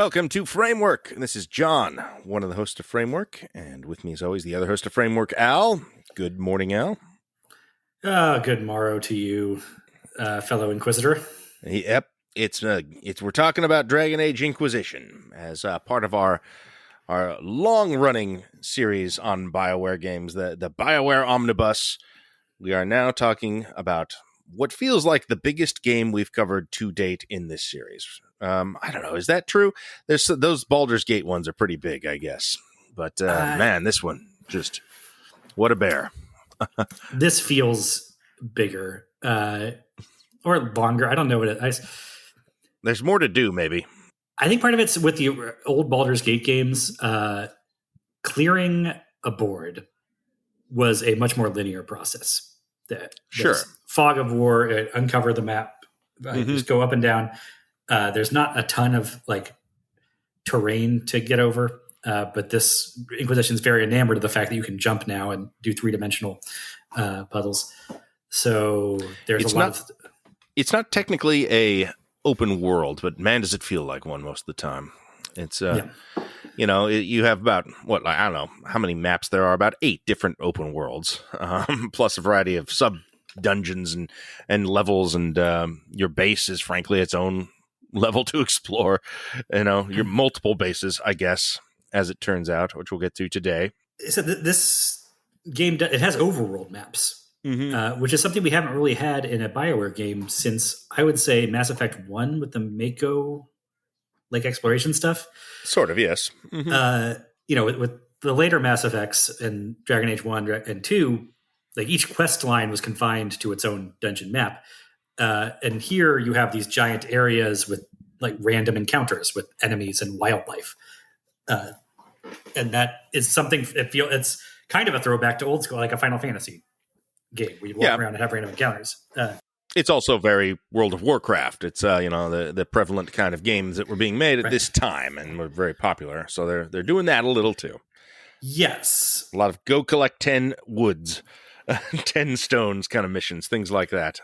Welcome to Framework. This is John, one of the hosts of Framework, and with me as always, the other host of Framework, Al. Good morning, Al. Good morrow to you, fellow Inquisitor. Yep, it's we're talking about Dragon Age Inquisition as part of our long-running series on Bioware games, the Bioware Omnibus. We are now talking about what feels like the biggest game we've covered to date in this series. I don't know. Is that true? Those Baldur's Gate ones are pretty big, I guess. But man, this one, just what a bear. This feels bigger or longer. I don't know what it is. There's more to do, maybe. I think part of it's with the old Baldur's Gate games. Clearing a board was a much more linear process. Sure. Fog of War, uncover the map, just go up and down. There's not a ton of terrain to get over, but this Inquisition is very enamored of the fact that you can jump now and do 3-dimensional puzzles. So there's It's not technically a open world, but man, does it feel like one most of the time. It's you have about I don't know how many maps there are. About 8 different open worlds, plus a variety of sub dungeons and levels, and your base is frankly its own level to explore. Your multiple bases, I guess, as it turns out, which we'll get to today. So this game, it has overworld maps, which is something we haven't really had in a Bioware game since, I would say, Mass Effect 1 with the Mako exploration stuff. Sort of, yes. With the later Mass Effects and Dragon Age 1 and 2, each quest line was confined to its own dungeon map. And here you have these giant areas with random encounters with enemies and wildlife. And that is something it's kind of a throwback to old school, like a Final Fantasy game where you walk around and have random encounters. It's also very World of Warcraft. It's the prevalent kind of games that were being made at this time and were very popular. So they're doing that a little too. Yes. A lot of go collect 10 woods, 10 stones kind of missions, things like that.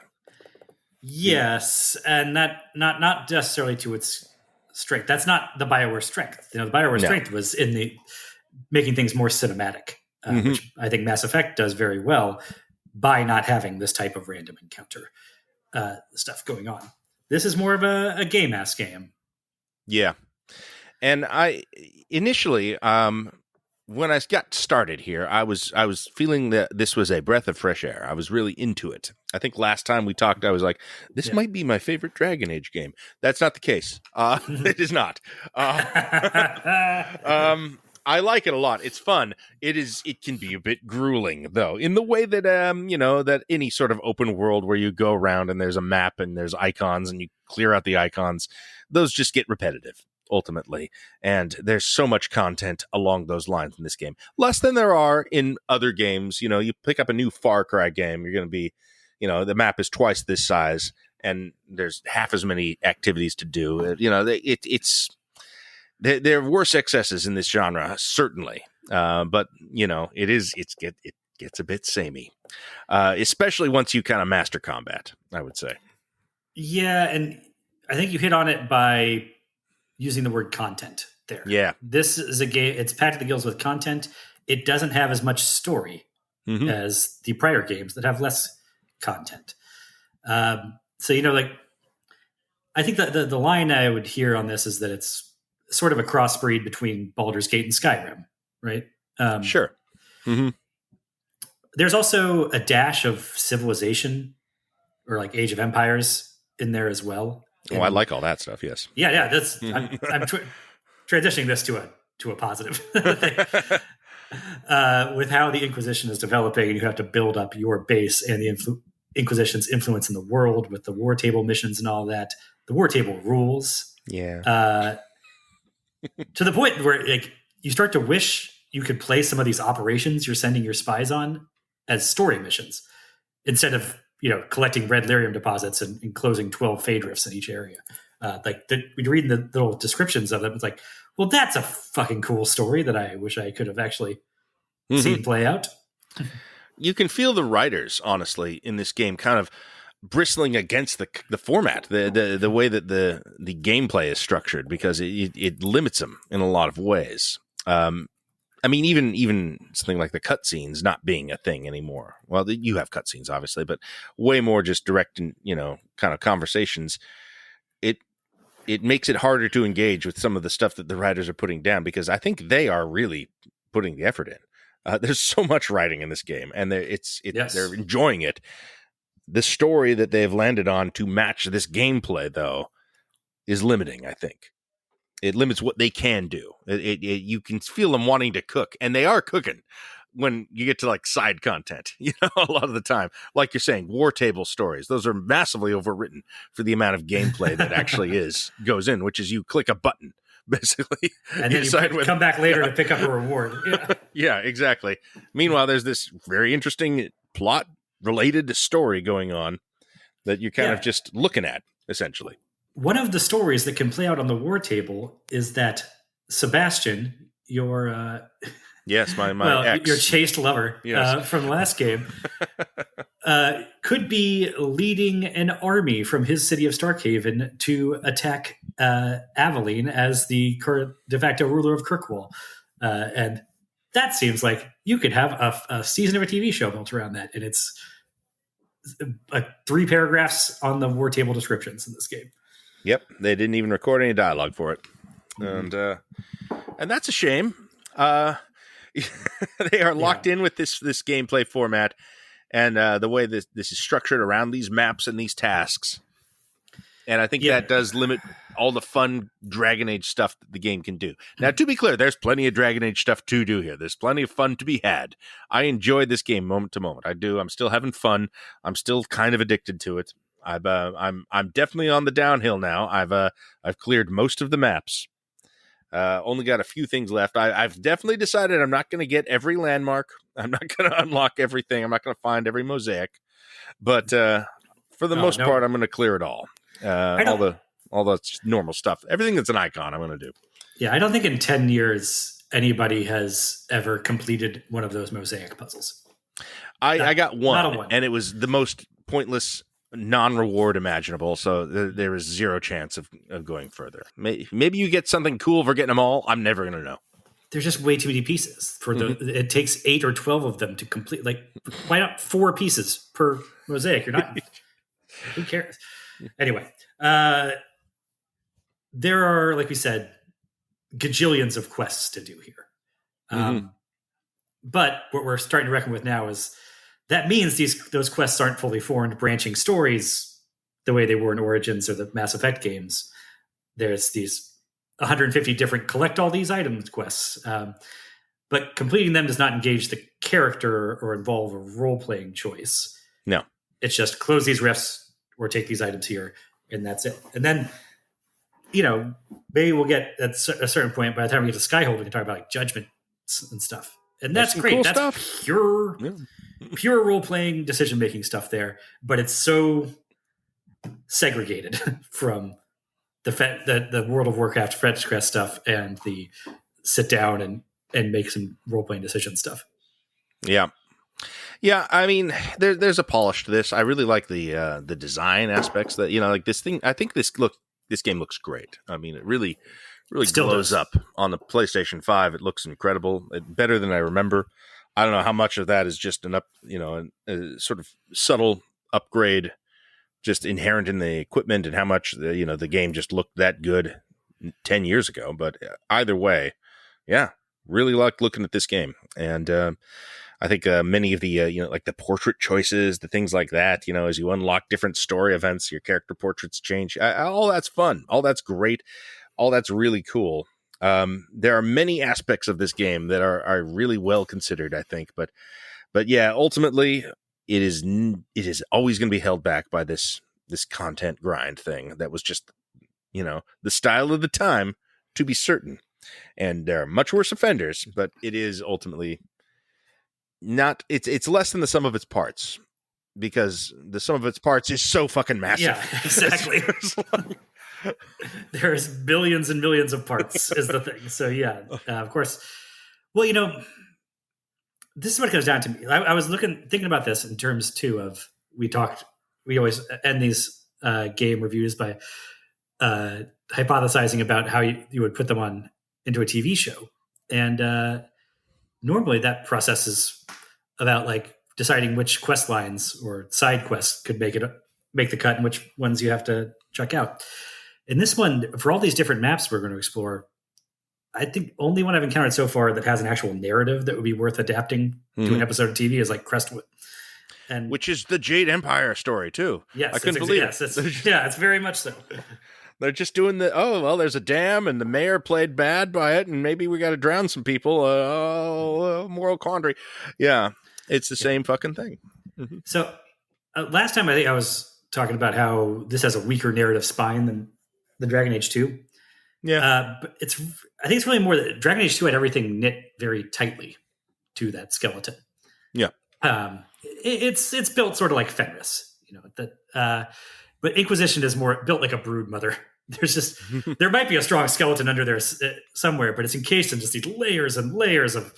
Yes, and that not necessarily to its strength. That's not the Bioware strength. The Bioware strength was in the making things more cinematic, which I think Mass Effect does very well by not having this type of random encounter stuff going on. This is more of a game-ass game. Yeah, and I initially, when I got started here, I was feeling that this was a breath of fresh air. I was really into it. I think last time we talked, I was like, this might be my favorite Dragon Age game. That's not the case. It is not. I like it a lot. It's fun. It can be a bit grueling, though, in the way that, that any sort of open world where you go around and there's a map and there's icons and you clear out the icons, those just get repetitive, ultimately. And there's so much content along those lines in this game. Less than there are in other games. You pick up a new Far Cry game, you're going to be, the map is twice this size and there's half as many activities to do. There are worse excesses in this genre, certainly. But it gets a bit samey, especially once you kind of master combat, I would say. Yeah. And I think you hit on it by using the word content there. Yeah. This is a game, it's packed to the gills with content. It doesn't have as much story as the prior games that have less content. I think that the line I would hear on this is that it's sort of a crossbreed between Baldur's Gate and Skyrim, right? Sure. There's also a dash of Civilization or Age of Empires in there as well. I like all that stuff. Yes. Yeah. That's I'm transitioning this to a positive thing. With how the Inquisition is developing, and you have to build up your base and the Inquisition's influence in the world with the war table missions and all that. The war table rules. Yeah. To the point where you start to wish you could play some of these operations you're sending your spies on as story missions instead of collecting red lyrium deposits and closing 12 fade rifts in each area. When you're reading the little descriptions of them, it's well, that's a fucking cool story that I wish I could have actually seen play out. You can feel the writers, honestly, in this game kind of bristling against the format, the way that the gameplay is structured, because it limits them in a lot of ways. I mean, even something like the cutscenes not being a thing anymore. Well, you have cutscenes, obviously, but way more just direct and, kind of conversations. It makes it harder to engage with some of the stuff that the writers are putting down, because I think they are really putting the effort in. There's so much writing in this game, and they're enjoying it. The story that they've landed on to match this gameplay, though, is limiting, I think. It limits what they can do. You can feel them wanting to cook, and they are cooking when you get to like side content, a lot of the time. Like you're saying, war table stories. Those are massively overwritten for the amount of gameplay that actually goes in, which is you click a button, basically. And then you come back later to pick up a reward. Yeah. Yeah, exactly. Meanwhile, there's this very interesting plot-related story going on that you're kind of just looking at, essentially. One of the stories that can play out on the war table is that Sebastian, your yes, my ex, your chaste lover from the last game, could be leading an army from his city of Starkhaven to attack Aveline as the current de facto ruler of Kirkwall, and that seems like you could have a season of a TV show built around that, and it's 3 paragraphs on the war table descriptions in this game. Yep, they didn't even record any dialogue for it, and that's a shame. They are locked in with this gameplay format, and the way this is structured around these maps and these tasks, and I think that does limit all the fun Dragon Age stuff that the game can do. Now, to be clear, there's plenty of Dragon Age stuff to do here. There's plenty of fun to be had. I enjoyed this game moment to moment. I do. I'm still having fun. I'm still kind of addicted to it. I'm definitely on the downhill now. I've cleared most of the maps. Only got a few things left. I've definitely decided I'm not going to get every landmark. I'm not going to unlock everything. I'm not going to find every mosaic. But for the most part, I'm going to clear it all. All the normal stuff. Everything that's an icon, I'm going to do. Yeah, I don't think in 10 years anybody has ever completed one of those mosaic puzzles. I got one, and it was the most pointless non-reward imaginable, so there is zero chance of going further. Maybe you get something cool for getting them all. I'm never going to know. There's just way too many pieces. It takes 8 or 12 of them to complete. Like, why not 4 pieces per mosaic? You're not... Who cares? Anyway, there are, like we said, gajillions of quests to do here. But what we're starting to reckon with now is that means those quests aren't fully formed branching stories the way they were in Origins or the Mass Effect games. There's these 150 different collect all these items quests. But completing them does not engage the character or involve a role-playing choice. No. It's just close these rifts or take these items here, and that's it. And then, maybe we'll get at a certain point, by the time we get to Skyhold, we can talk about like judgments and stuff. And that's great. Cool that's stuff. Pure role-playing, decision-making stuff there, but it's so segregated from the World of Warcraft Fetch Quest stuff and the sit down and make some role-playing decision stuff. Yeah. Yeah, I mean, there's a polish to this. I really like the design aspects that, like this thing. I think this game looks great. I mean, it really still glows up on the PlayStation 5. It looks incredible. Better than I remember. I don't know how much of that is just a sort of subtle upgrade, just inherent in the equipment, and how much the game just looked that good 10 years ago. But either way, yeah, really like looking at this game. And I think many of the like the portrait choices, the things like that, as you unlock different story events, your character portraits change. All that's fun. All that's great. All that's really cool. There are many aspects of this game that are really well considered, I think, but yeah, ultimately it is always going to be held back by this content grind thing that was just, the style of the time, to be certain. And there are much worse offenders, but it is ultimately not, it's less than the sum of its parts, because the sum of its parts is so fucking massive. Yeah, exactly. There's billions and millions of parts is the thing. So yeah, of course. Well, this is what it comes down to me. I was thinking about this in terms too of, we talked we always end these game reviews by hypothesizing about how you would put them on into a TV show. And normally that process is about like deciding which quest lines or side quests could make the cut and which ones you have to check out. In this one, for all these different maps we're going to explore, I think only one I've encountered so far that has an actual narrative that would be worth adapting to an episode of TV is like Crestwood. And which is the Jade Empire story too. Yes, I couldn't believe it. It's very much so. They're just doing there's a dam and the mayor played bad by it and maybe we got to drown some people. Moral quandary. Yeah, it's the same fucking thing. Mm-hmm. So last time I think I was talking about how this has a weaker narrative spine than the Dragon Age 2. Yeah. But I think it's really more that Dragon Age 2 had everything knit very tightly to that skeleton. Yeah. It's built sort of like Fenris, but Inquisition is more built like a brood mother. There might be a strong skeleton under there somewhere, but it's encased in just these layers and layers of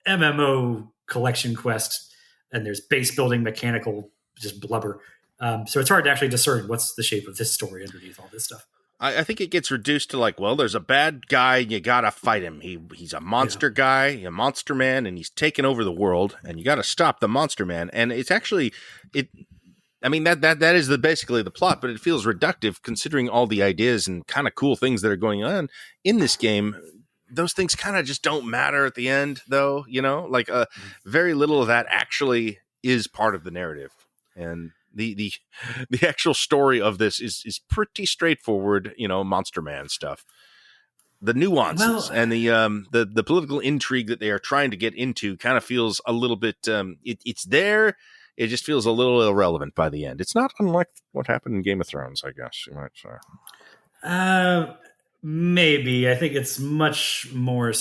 MMO collection quests, and there's base building mechanical just blubber. So it's hard to actually discern what's the shape of this story underneath all this stuff. I think it gets reduced to like, there's a bad guy, you gotta fight him. He's a monster guy, a monster man, and he's taken over the world, and you gotta stop the monster man. And it's actually that is basically the plot, but it feels reductive considering all the ideas and kind of cool things that are going on in this game. Those things kind of just don't matter at the end, though. Very little of that actually is part of the narrative, and the actual story of this is pretty straightforward, Monster Man stuff. The nuances and the political intrigue that they are trying to get into kind of feels a little bit it's there. It just feels a little irrelevant by the end. It's not unlike what happened in Game of Thrones, I guess you might say. Maybe. I think it's much more.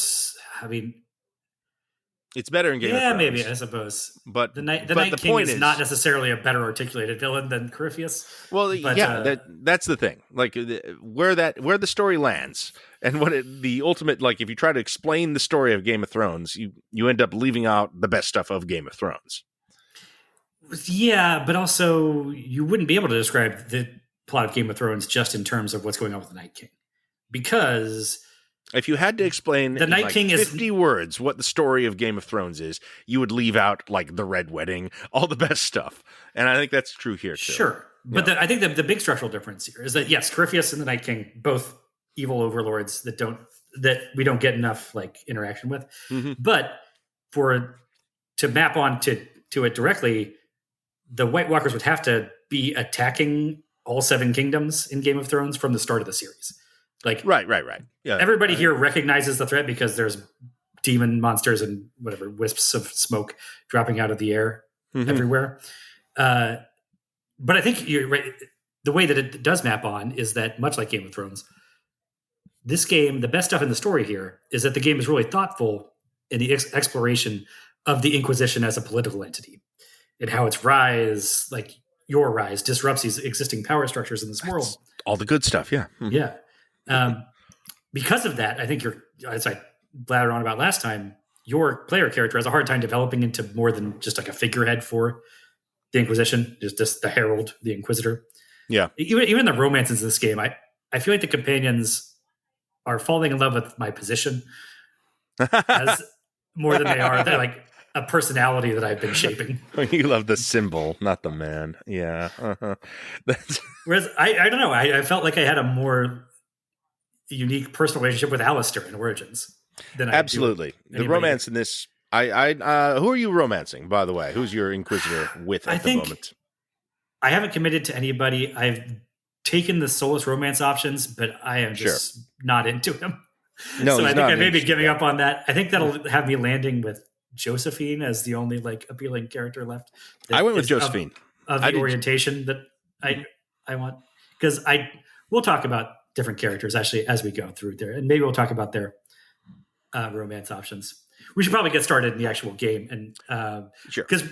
It's better in Game of Thrones. Yeah, maybe, I suppose. But the Night King is not necessarily a better articulated villain than Corypheus. Well, that's the thing. Like where the story lands, and the ultimate, like if you try to explain the story of Game of Thrones, you end up leaving out the best stuff of Game of Thrones. Yeah, but also you wouldn't be able to describe the plot of Game of Thrones just in terms of what's going on with the Night King, because if you had to explain the Night King 50 words what the story of Game of Thrones is, you would leave out like the Red Wedding, all the best stuff. And I think that's true here too. Sure. But I think the big structural difference here is that, yes, Corypheus and the Night King, both evil overlords that we don't get enough like interaction with. Mm-hmm. But to map on to it directly, the White Walkers would have to be attacking all 7 kingdoms in Game of Thrones from the start of the series. Like right. Yeah. Everybody here recognizes the threat because there's demon monsters and whatever wisps of smoke dropping out of the air everywhere. But I think you're right. The way that it does map on is that, much like Game of Thrones, this game, the best stuff in the story here is that the game is really thoughtful in the exploration of the Inquisition as a political entity and how its rise, like your rise, disrupts these existing power structures in this world. All the good stuff, yeah. Mm-hmm. Yeah. Because of that, I think as I blattered on about last time, your player character has a hard time developing into more than just like a figurehead for the Inquisition, just the herald, the Inquisitor. Yeah. Even the romances in this game, I feel like the companions are falling in love with my position as more than they are. They're like a personality that I've been shaping. You love the symbol, not the man. Yeah. Uh-huh. Whereas I don't know. I felt like I had a more unique personal relationship with Alistair in Origins than I absolutely. Do the romance in this. Who are you romancing, by the way? Who's your Inquisitor with at the moment? I haven't committed to anybody. I've taken the Solus romance options, but I am just not into him. No, so I think I may be giving up on that. I think that'll have me landing with Josephine as the only like appealing character left. I went with Josephine of the orientation that I want, because we'll talk about different characters actually as we go through there, and maybe we'll talk about their romance options. We should probably get started in the actual game, and sure, because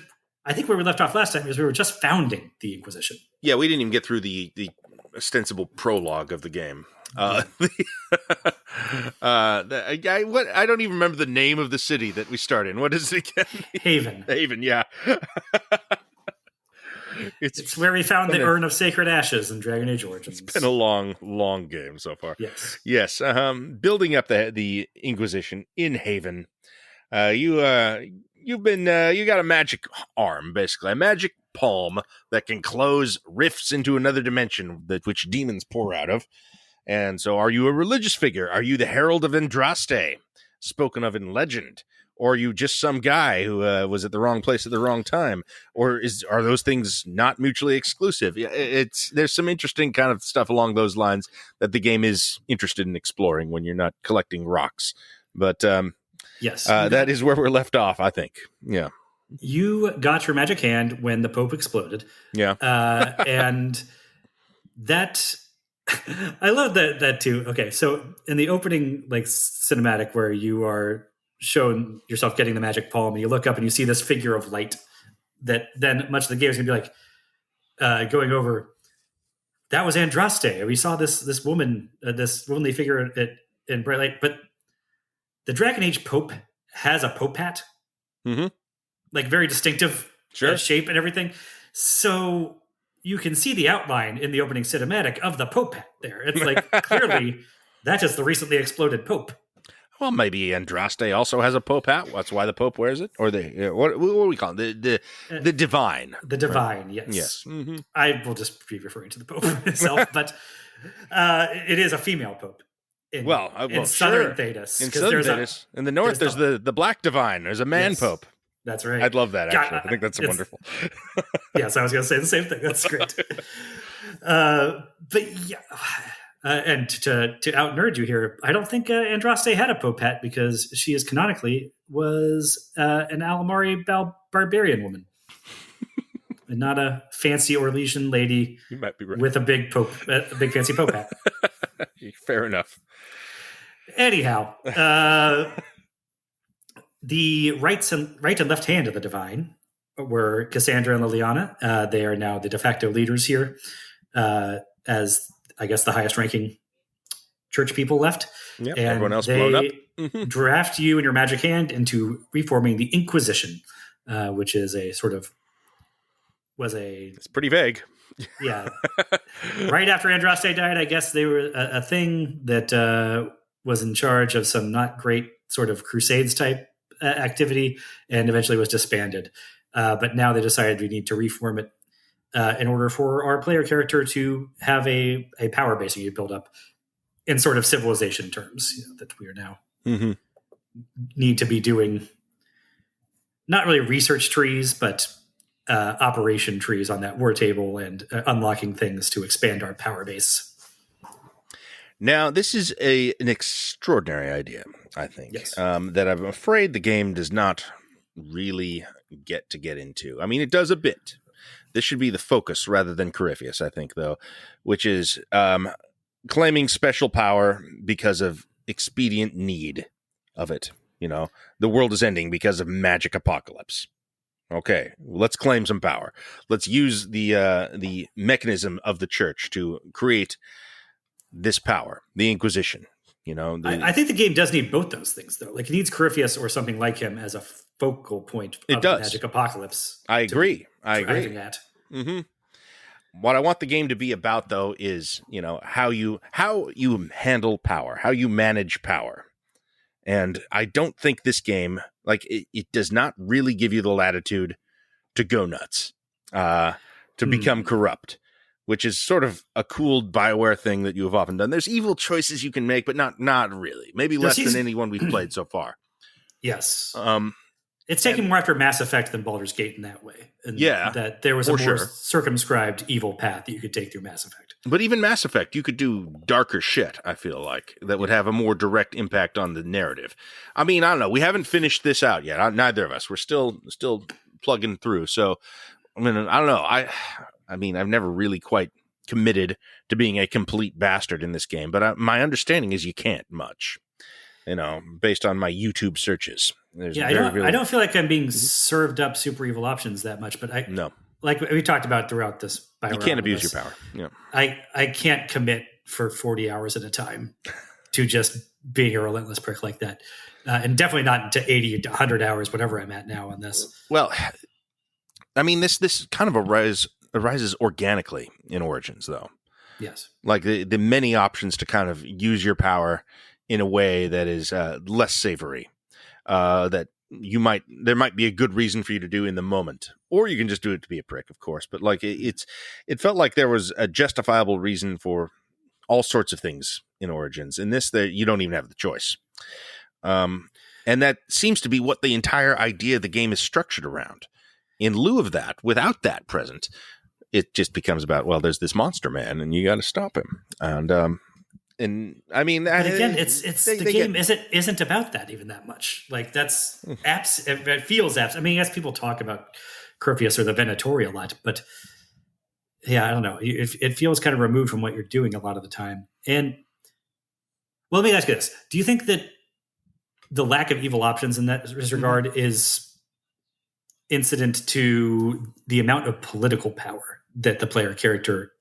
I think where we left off last time is we were just founding the Inquisition. Yeah, we didn't even get through the ostensible prologue of the game. I don't even remember the name of the city that we start in. What is it again? Haven. Haven, yeah. It's where we found the Urn of Sacred Ashes in Dragon Age Origins. It's been a long game so far. Yes. Yes. Building up the Inquisition in Haven. You got a magic arm, basically a magic palm that can close rifts into another dimension which demons pour out of. And so, are you a religious figure? Are you the Herald of Andraste, spoken of in legend? Or are you just some guy who was at the wrong place at the wrong time? Or are those things not mutually exclusive? There's some interesting kind of stuff along those lines that the game is interested in exploring when you're not collecting rocks. But yes, that is where we're left off, I think. Yeah. You got your magic hand when the Pope exploded. Yeah. And that... I love that too. Okay, so in the opening cinematic where you are shown yourself getting the magic palm and you look up and you see this figure of light that then much of the game is going to be going over, that was Andraste. We saw this woman, this womanly figure in bright light. But the Dragon Age Pope has a Pope hat. Mm-hmm. Very distinctive shape and everything. So you can see the outline in the opening cinematic of the Pope hat there. It's clearly that is the recently exploded Pope. Well, maybe Andraste also has a Pope hat. That's why the Pope wears it. Or what do we call it? The divine. The divine, right? Yes. Yes. Mm-hmm. I will just be referring to the Pope himself, but it is a female Pope. In Southern Thetis. In Southern Thetis. In the North, there's the Black Divine. There's a man Pope. That's right. I'd love that, actually. I think that's wonderful. Yes, I was going to say the same thing. That's great. But yeah, and to out-nerd you here, I don't think Andraste had a Pope hat because she was an Alamari barbarian woman. And not a fancy Orlesian lady you might be right. with a big fancy Pope hat. Fair enough. Anyhow, the right and left hand of the divine were Cassandra and Liliana. They are now the de facto leaders here, as I guess the highest ranking church people left. Yep, and everyone else blown up. Draft you and your magic hand into reforming the Inquisition, which is it's pretty vague. Yeah. Right after Andraste died, I guess they were a thing that was in charge of some not great sort of crusades type activity and eventually was disbanded. But now they decided we need to reform it in order for our player character to have a power base you build up in sort of civilization terms, that we are now need to be doing not really research trees, but operation trees on that war table and unlocking things to expand our power base. Now, this is an extraordinary idea, I think, yes. That I'm afraid the game does not really get into. I mean, it does a bit. This should be the focus rather than Corypheus, I think, though, which is claiming special power because of expedient need of it. The world is ending because of magic apocalypse. Okay, let's claim some power. Let's use the mechanism of the church to create this power, the Inquisition. I think the game does need both those things, though. It needs Corypheus or something like him as a focal point of the magic apocalypse. I agree. That. Mm-hmm. What I want the game to be about, though, is how you handle power, how you manage power. And I don't think this game, it does not really give you the latitude to go nuts, to become corrupt, which is sort of a cool Bioware thing that you have often done. There's evil choices you can make, but not really. Maybe less than any one we've played so far. Yes. It's taking more after Mass Effect than Baldur's Gate in that way. And that there was a more circumscribed evil path that you could take through Mass Effect. But even Mass Effect, you could do darker shit, I feel like, that would have a more direct impact on the narrative. I mean, I don't know. We haven't finished this out yet. Neither of us. We're still plugging through. So, I mean, I don't know. I mean, I've never really quite committed to being a complete bastard in this game. But my understanding is you can't much, based on my YouTube searches. I don't feel like I'm being served up super evil options that much, but no. Like we talked about throughout this, you can't abuse your power. Yeah, I can't commit for 40 hours at a time to just being a relentless prick like that, and definitely not to 80 to 100 hours, whatever I'm at now on this. Well, I mean, this kind of arises organically in Origins, though. Yes. Like the many options to kind of use your power in a way that is less savory. That there might be a good reason for you to do in the moment, or you can just do it to be a prick, of course. But like it felt like there was a justifiable reason for all sorts of things in Origins. In this, you don't even have the choice. And that seems to be what the entire idea of the game is structured around. In lieu of that, without that present, it just becomes about, well, there's this monster man and you got to stop him. And I mean, but again, the game isn't about that even that much. Like that's apps. It feels apps. I mean, yes, people talk about Curvius or the Venatori a lot, but yeah, I don't know. It feels kind of removed from what you're doing a lot of the time. And well, let me ask you this: do you think that the lack of evil options in that regard is incident to the amount of political power that the player character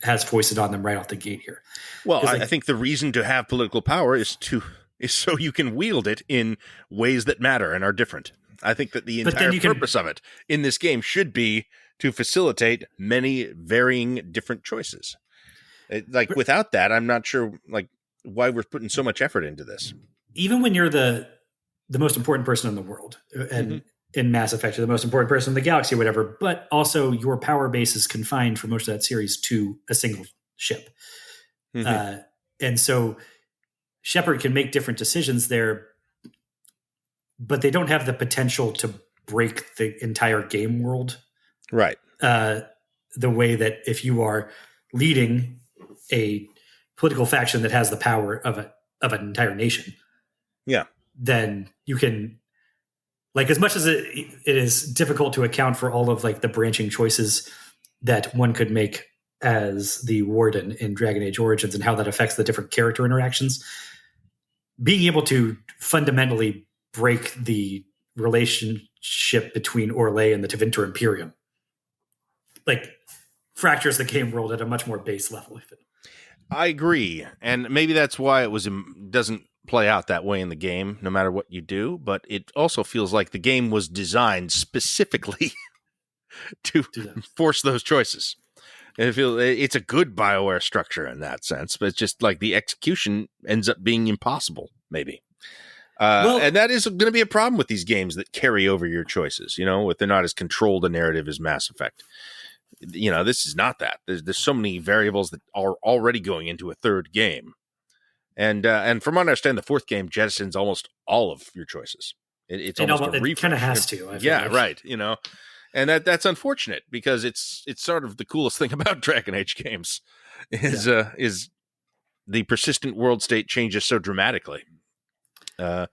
has foisted on them right off the gate here? Well, I think the reason to have political power is so you can wield it in ways that matter and are different. I think that the entire purpose of it in this game should be to facilitate many varying different choices. Without that, I'm not sure why we're putting so much effort into this. Even when you're the most important person in the world, and in Mass Effect, you're the most important person in the galaxy or whatever, but also your power base is confined for most of that series to a single ship. And so Shepard can make different decisions there, but they don't have the potential to break the entire game world. Right. The way that if you are leading a political faction that has the power of an entire nation, then you can, as much as it is difficult to account for all of the branching choices that one could make as the warden in Dragon Age Origins and how that affects the different character interactions, being able to fundamentally break the relationship between Orlais and the Tevinter Imperium fractures the game world at a much more base level. I agree, and maybe that's why it doesn't play out that way in the game, no matter what you do. But it also feels like the game was designed specifically to force those choices. And it's a good Bioware structure in that sense, but it's just the execution ends up being impossible, maybe. And that is going to be a problem with these games that carry over your choices. If they're not as controlled a narrative as Mass Effect. This is not that. There's so many variables that are already going into a third game. And from what I understand, the fourth game jettisons almost all of your choices. It's almost a refresh. It kind of has to. Right. And that's unfortunate because it's sort of the coolest thing about Dragon Age games is the persistent world state changes so dramatically. I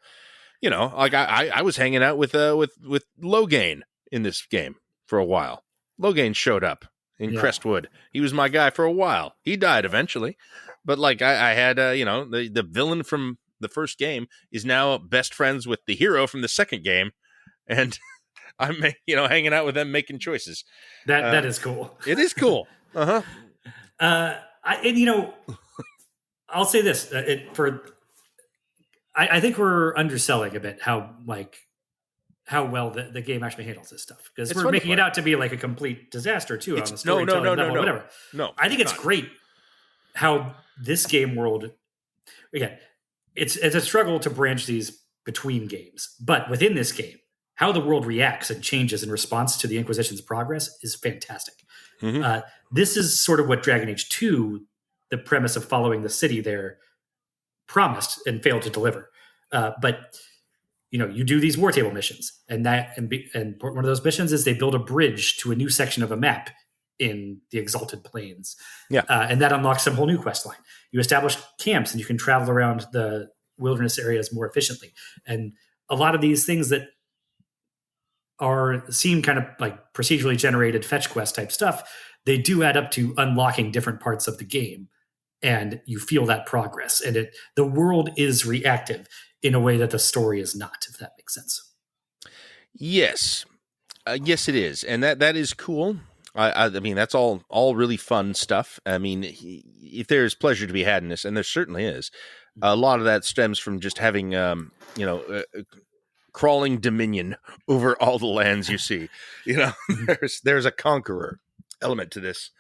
was hanging out with Loghain in this game for a while. Loghain showed up in Crestwood. He was my guy for a while. He died eventually. But I had, the villain from the first game is now best friends with the hero from the second game. And I'm, hanging out with them, making choices. That is cool. It is cool. Uh-huh. I'll say this. I think we're underselling a bit how well the game actually handles this stuff. Because we're making it out to be a complete disaster, too, on the storytelling level, whatever. No, I think it's great how this game world, again, it's a struggle to branch these between games. But within this game, how the world reacts and changes in response to the Inquisition's progress is fantastic. This is sort of what Dragon Age 2, the premise of following the city there, promised and failed to deliver. But you do these war table missions, and one of those missions is they build a bridge to a new section of a map in the Exalted Plains. And that unlocks some whole new quest line. You establish camps, and you can travel around the wilderness areas more efficiently. And a lot of these things that seem kind of procedurally generated fetch quest type stuff, they do add up to unlocking different parts of the game, and you feel that progress. And the world is reactive in a way that the story is not, if that makes sense. Yes. Yes, it is. And that is cool. I mean, that's all really fun stuff. I mean, if there's pleasure to be had in this, and there certainly is, a lot of that stems from just having, crawling dominion over all the lands you see. There's a conqueror. element to this.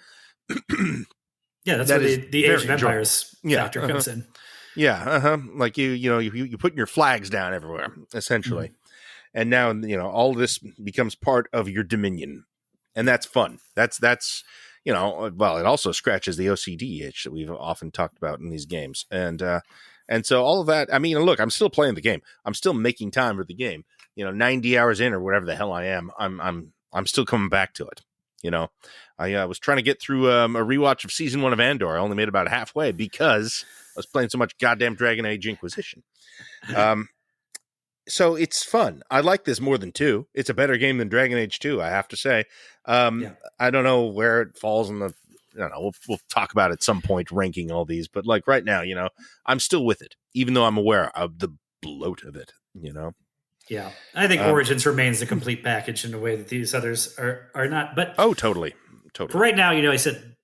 Yeah, that's That where is the Age of very enjoyable. Empires Yeah, factor comes in. Yeah, like you putting your flags down everywhere, essentially, and now all this becomes part of your dominion, and that's fun. That's well, it also scratches the OCD itch that we've often talked about in these games, and so all of that. I mean, look, I'm still playing the game. I'm still making time for the game. 90 hours in or whatever the hell I am. I'm still coming back to it. I was trying to get through a rewatch of season 1 of Andor. I only made about halfway because I was playing so much goddamn Dragon Age Inquisition. So it's fun. I like this more than 2. It's a better game than Dragon Age 2, I have to say. I don't know where it falls in the. I don't know. We'll talk about it at some point, ranking all these. But like right now, I'm still with it, even though I'm aware of the bloat of it. Yeah, I think Origins remains a complete package in a way that these others are not. But totally. For right now, I said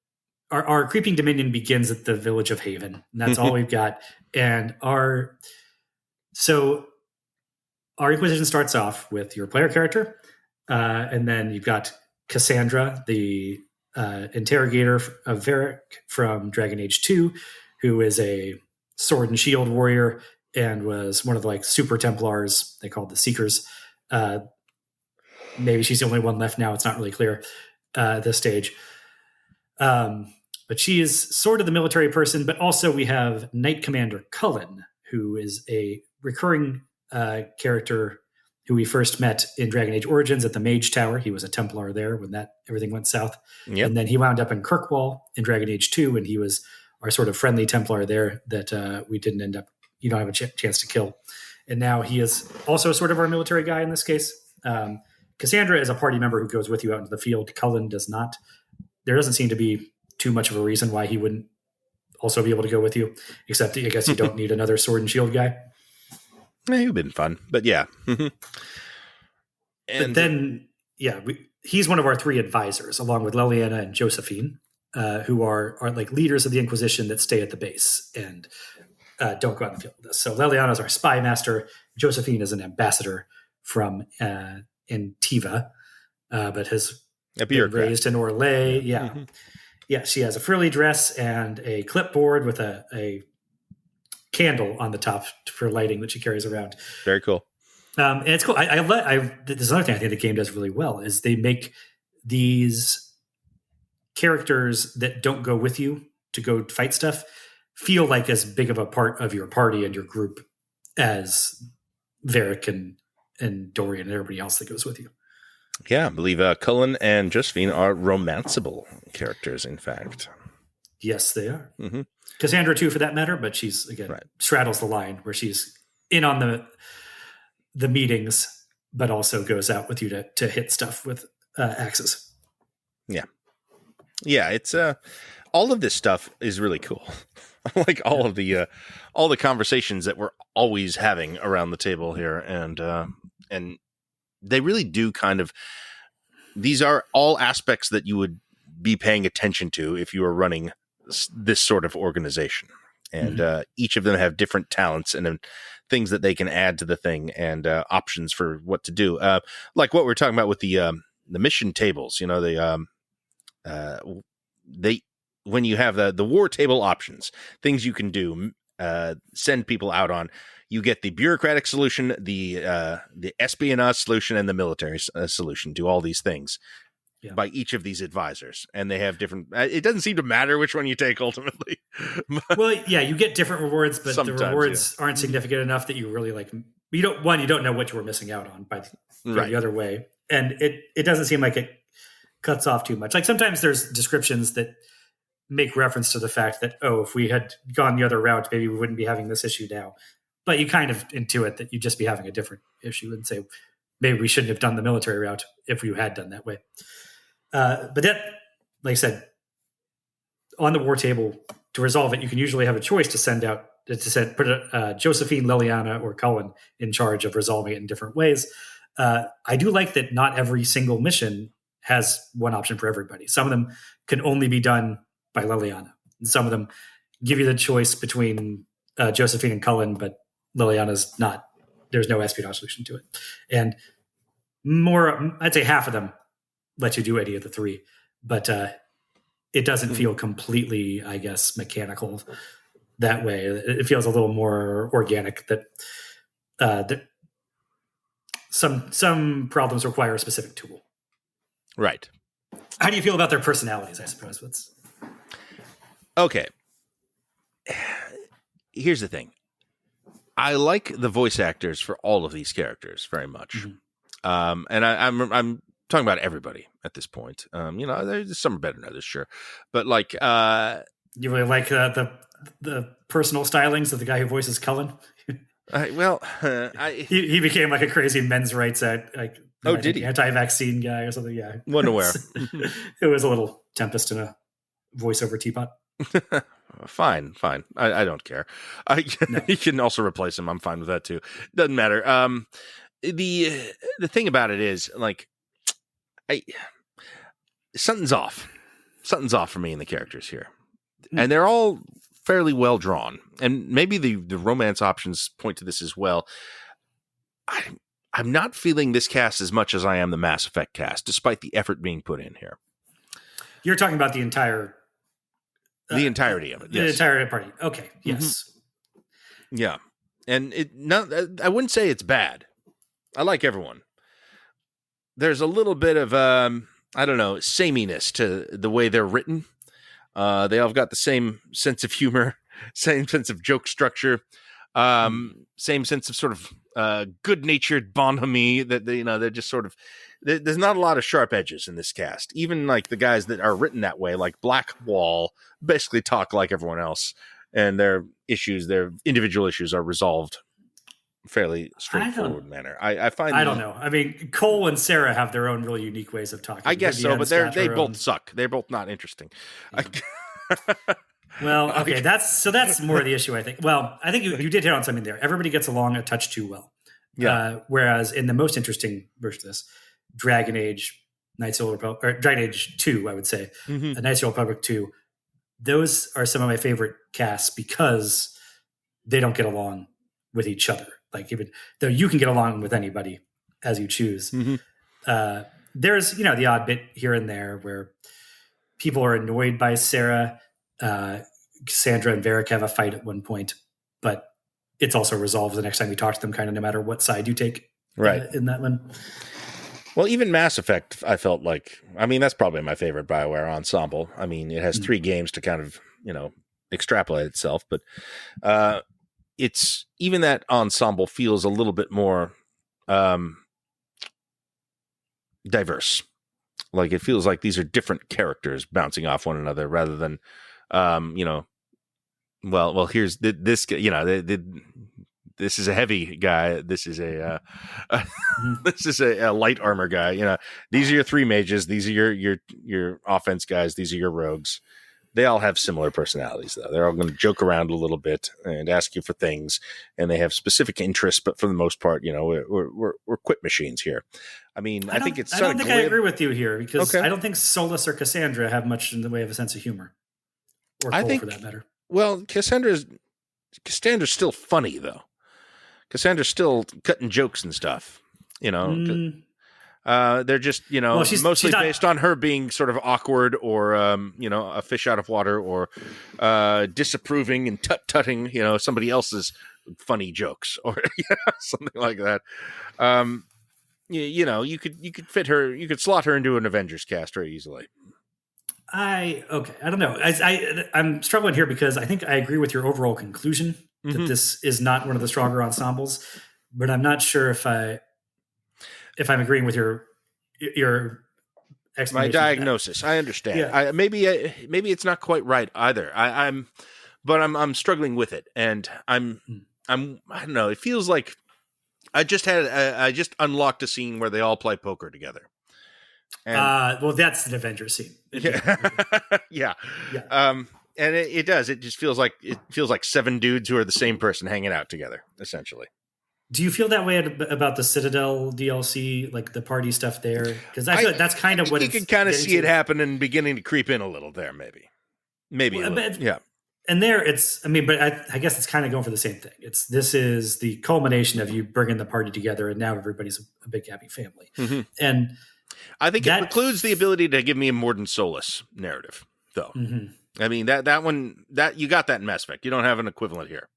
our creeping dominion begins at the village of Haven, and that's all we've got. And our Inquisition starts off with your player character, and then you've got Cassandra, the interrogator of Varric from Dragon Age 2, who is a sword and shield warrior and was one of the super Templars they called the Seekers. Maybe she's the only one left now. It's not really clear at this stage. But she is sort of the military person, but also we have Knight Commander Cullen, who is a recurring character who we first met in Dragon Age Origins at the Mage Tower. He was a Templar there when everything went south. Yep. And then he wound up in Kirkwall in Dragon Age 2, and he was our sort of friendly Templar there that we didn't end up, you don't have a chance to kill. And now he is also sort of our military guy in this case. Cassandra is a party member who goes with you out into the field. Cullen does not. There doesn't seem to be too much of a reason why he wouldn't also be able to go with you, except I guess you don't need another sword and shield guy. It would have been fun, but yeah. But then, he's one of our 3 advisors, along with Leliana and Josephine, who are like leaders of the Inquisition that stay at the base and don't go out in the field with us. So Leliana is our spy master. Josephine is an ambassador from Antiva, but has been raised in Orlais. Yeah. Mm-hmm. Yeah, she has a frilly dress and a clipboard with a candle on the top for lighting that she carries around. Very cool. And it's cool. There's another thing I think the game does really well is they make these characters that don't go with you to go fight stuff feel like as big of a part of your party and your group as Varric and Dorian and everybody else that goes with you. Yeah, I believe Cullen and Josephine are romanceable characters, in fact. Yes, they are. Mm-hmm. Cassandra, too, for that matter, but she's, again, straddles the line where she's in on the meetings, but also goes out with you to hit stuff with axes. Yeah. Yeah, it's all of this stuff is really cool. Like all of the conversations that we're always having around the table here, and they really do kind of. These are all aspects that you would be paying attention to if you were running this sort of organization, and each of them have different talents and things that they can add to the thing, and options for what to do. Like what we're talking about with the mission tables. When you have the war table options, things you can do, send people out on, you get the bureaucratic solution, the espionage solution, and the military solution. Do all these things by each of these advisors, and they have different. It doesn't seem to matter which one you take ultimately. Well, yeah, you get different rewards, but the rewards aren't significant enough that you really like. You don't know what you were missing out on by the other way, and it doesn't seem like it cuts off too much. Like sometimes there's descriptions that make reference to the fact that, if we had gone the other route, maybe we wouldn't be having this issue now. But you kind of intuit that you'd just be having a different issue and say, maybe we shouldn't have done the military route if we had done that way. But that, like I said, on the war table, to resolve it, you can usually have a choice to put Josephine, Leliana, or Cullen in charge of resolving it in different ways. I do like that not every single mission has one option for everybody. Some of them can only be done by Leliana. And some of them give you the choice between Josephine and Cullen, but Liliana's not. There's no espionage solution to it. And more, I'd say half of them let you do any of the 3. but it doesn't feel completely, I guess, mechanical that way. It feels a little more organic. That some problems require a specific tool. Right. How do you feel about their personalities? I suppose. Okay. Here's the thing. I like the voice actors for all of these characters very much. Mm-hmm. And I'm talking about everybody at this point. There's some are better than others, sure. But like, you really like the personal stylings of the guy who voices Cullen? He became like a crazy men's rights did he? Anti-vaccine guy or something? Yeah. Wasn't aware. It was a little tempest in a voiceover teapot. Fine. I don't care. No. You can also replace him. I'm fine with that too. Doesn't matter. The thing about it is like, something's off. Something's off for me in the characters here, and they're all fairly well drawn. And maybe the romance options point to this as well. I'm not feeling this cast as much as I am the Mass Effect cast, despite the effort being put in here. You're talking about the entire. The entirety of it. The entire party. Okay. Yes. Mm-hmm. Yeah. And I wouldn't say it's bad. I like everyone. There's a little bit of, sameness to the way they're written. They all got the same sense of humor, same sense of joke structure, same sense of sort of good-natured bonhomie that they're just sort of. There's not a lot of sharp edges in this cast. Even like the guys that are written that way, like Blackwall, basically talk like everyone else, and their individual issues are resolved fairly straightforward manner. I find. I don't know. I mean, Cole and Sarah have their own really unique ways of talking. I guess so, but they both suck. They're both not interesting. Well, okay, that's more of the issue, I think. Well, I think you did hit on something there. Everybody gets along a touch too well. Yeah. Whereas in the most interesting version of this, Dragon Age, Knights of the Old Republic, or Dragon Age 2, I would say, Knights of the Old Republic 2, those are some of my favorite casts because they don't get along with each other. Like, even though you can get along with anybody as you choose, there's the odd bit here and there where people are annoyed by Sarah. Cassandra and Varric have a fight at one point, but it's also resolved the next time you talk to them, kind of no matter what side you take, right? In that one. Well, even Mass Effect, I felt like, that's probably my favorite Bioware ensemble. I mean, it has 3 games to kind of, extrapolate itself, but it's even that ensemble feels a little bit more diverse. Like, it feels like these are different characters bouncing off one another rather than, here's this, this is a heavy guy. This is a light armor guy. These are your 3 mages. These are your offense guys. These are your rogues. They all have similar personalities, though. They're all going to joke around a little bit and ask you for things, and they have specific interests. But for the most part, we're quit machines here. I think it's. I don't think I agree with you here because I don't think Solus or Cassandra have much in the way of a sense of humor, or Cole, for that matter. Well, Cassandra's still funny though. Cassandra's still cutting jokes and stuff. They're just, mostly based on her being sort of awkward or, a fish out of water or disapproving and tut-tutting, somebody else's funny jokes or something like that. You could fit her, you could slot her into an Avengers cast very easily. I don't know. I'm struggling here because I think I agree with your overall conclusion that this is not one of the stronger ensembles, but I'm not sure if I'm agreeing with your explanation. My diagnosis. I understand. Yeah. Maybe it's not quite right either. I'm struggling with it, and I don't know. It feels like I just unlocked a scene where they all play poker together. And, that's an Avengers scene. Yeah. And it does. It just feels like 7 dudes who are the same person hanging out together, essentially. Do you feel that way about the Citadel DLC, like the party stuff there? Because I feel like that's kind of what you can kind of see it happen and beginning to creep in a little there, maybe. Yeah. And there, but I guess it's kind of going for the same thing. This is the culmination of you bringing the party together, and now everybody's a big happy family. And I think it precludes the ability to give me a Morden Solus narrative, though. Mm-hmm. I mean, that one, that you got that in Mass Effect. You don't have an equivalent here.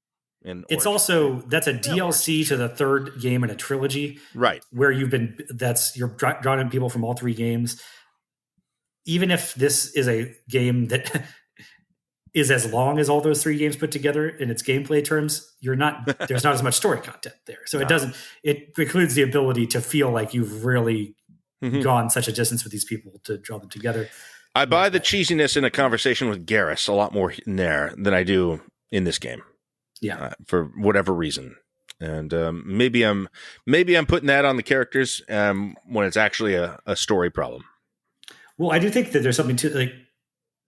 It's also, that's a DLC to the third game in a trilogy, right? Where you're drawing in people from all three games. Even if this is a game that is as long as all those three games put together in its gameplay terms, there's not as much story content there. So it precludes the ability to feel like you've really gone such a distance with these people to draw them together. I buy the cheesiness in a conversation with Garrus a lot more in there than I do in this game. Yeah, for whatever reason, and maybe I'm putting that on the characters when it's actually a story problem. Well, I do think that there's something to, like,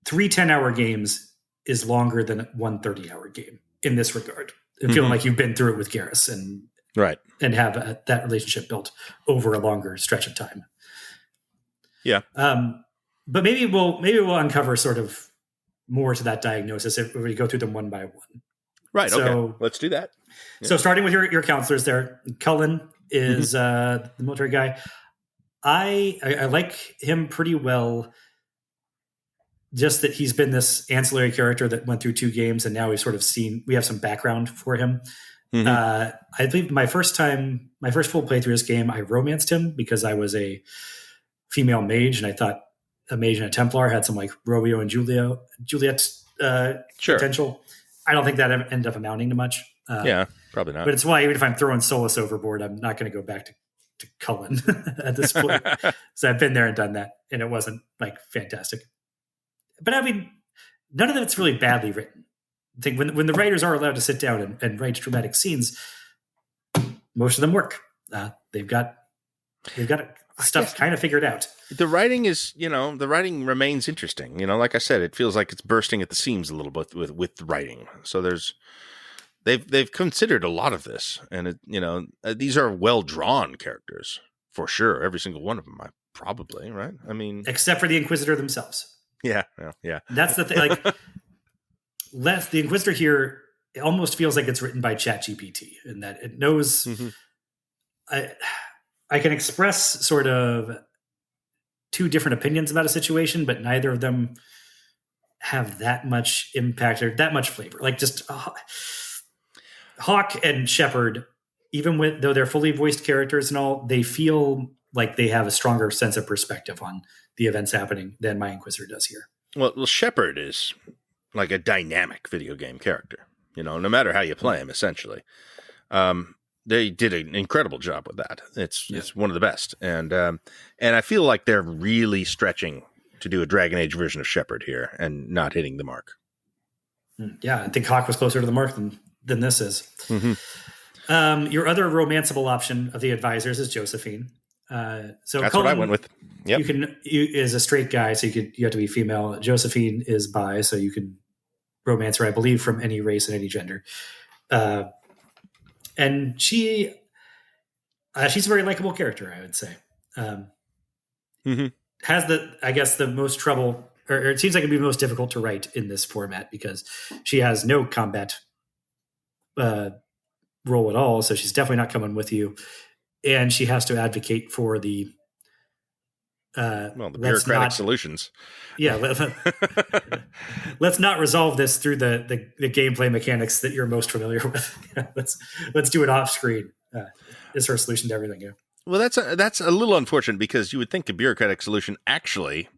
3 10-hour games is longer than one 30-hour game in this regard. And feeling like you've been through it with Garrus and have that relationship built over a longer stretch of time. Yeah. But maybe we'll uncover sort of more to that diagnosis if we go through them one by one. Right. So, okay. Let's do that. Yeah. So starting with your counselors there, Cullen is the military guy. I like him pretty well. Just that he's been this ancillary character that went through 2 games, and now we have some background for him. I believe my first full playthrough of this game, I romanced him because I was a female mage, and I thought a mage and a Templar had some like Romeo and Juliet potential. I don't think that ended up amounting to much. Yeah, probably not. But it's why even if I'm throwing Solus overboard, I'm not going to go back to Cullen at this point. So I've been there and done that, and it wasn't like fantastic. But I mean, none of that's really badly written. I think when the writers are allowed to sit down and write dramatic scenes, most of them work. They've got stuff kind of figured out. The writing remains interesting. Like I said, it feels like it's bursting at the seams a little bit with the writing. So they've considered a lot of this, and these are well drawn characters for sure. Every single one of them, probably right. I mean, except for the Inquisitor themselves. Yeah. That's the thing. Like, the Inquisitor here, it almost feels like it's written by ChatGPT, in that it knows. I can express sort of 2 different opinions about a situation, but neither of them have that much impact or that much flavor. Like, just Hawk and Shepard, even though they're fully voiced characters and all, they feel like they have a stronger sense of perspective on the events happening than my Inquisitor does here. Well, Shepard is like a dynamic video game character, no matter how you play him, essentially. They did an incredible job with that. It's one of the best. And I feel like they're really stretching to do a Dragon Age version of Shepard here and not hitting the mark. Yeah, I think Hawk was closer to the mark than this is. Your other romanceable option of the advisors is Josephine. So that's Cullen, what I went with. Yep. You is a straight guy, so you have to be female. Josephine is bi, so you can romance her, I believe, from any race and any gender. And she's a very likable character, I would say. Has the most trouble, or it seems like it'd be the most difficult to write in this format because she has no combat role at all, so she's definitely not coming with you. And she has to advocate for the bureaucratic solutions. Yeah, let's not resolve this through the gameplay mechanics that you're most familiar with. Let's do it off screen. Is her solution to everything? Yeah. Well, that's a little unfortunate because you would think a bureaucratic solution actually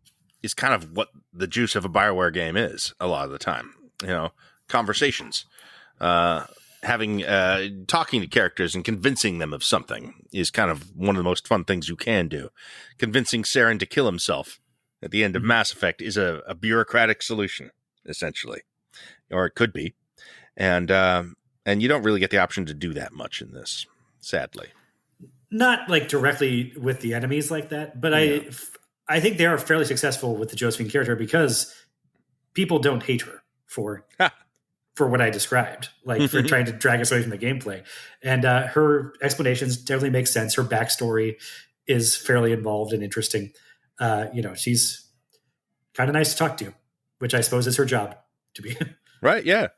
is kind of what the juice of a Bioware game is a lot of the time. Conversations. Having talking to characters and convincing them of something is kind of one of the most fun things you can do. Convincing Saren to kill himself at the end of Mass Effect is a bureaucratic solution, essentially, or it could be, and you don't really get the option to do that much in this, sadly. Not like directly with the enemies like that, but yeah. I think they are fairly successful with the Josephine character because people don't hate her for what I described, like for trying to drag us away from the gameplay. And her explanations definitely make sense. Her backstory is fairly involved and interesting. She's kind of nice to talk to, which I suppose is her job to be. Right, yeah.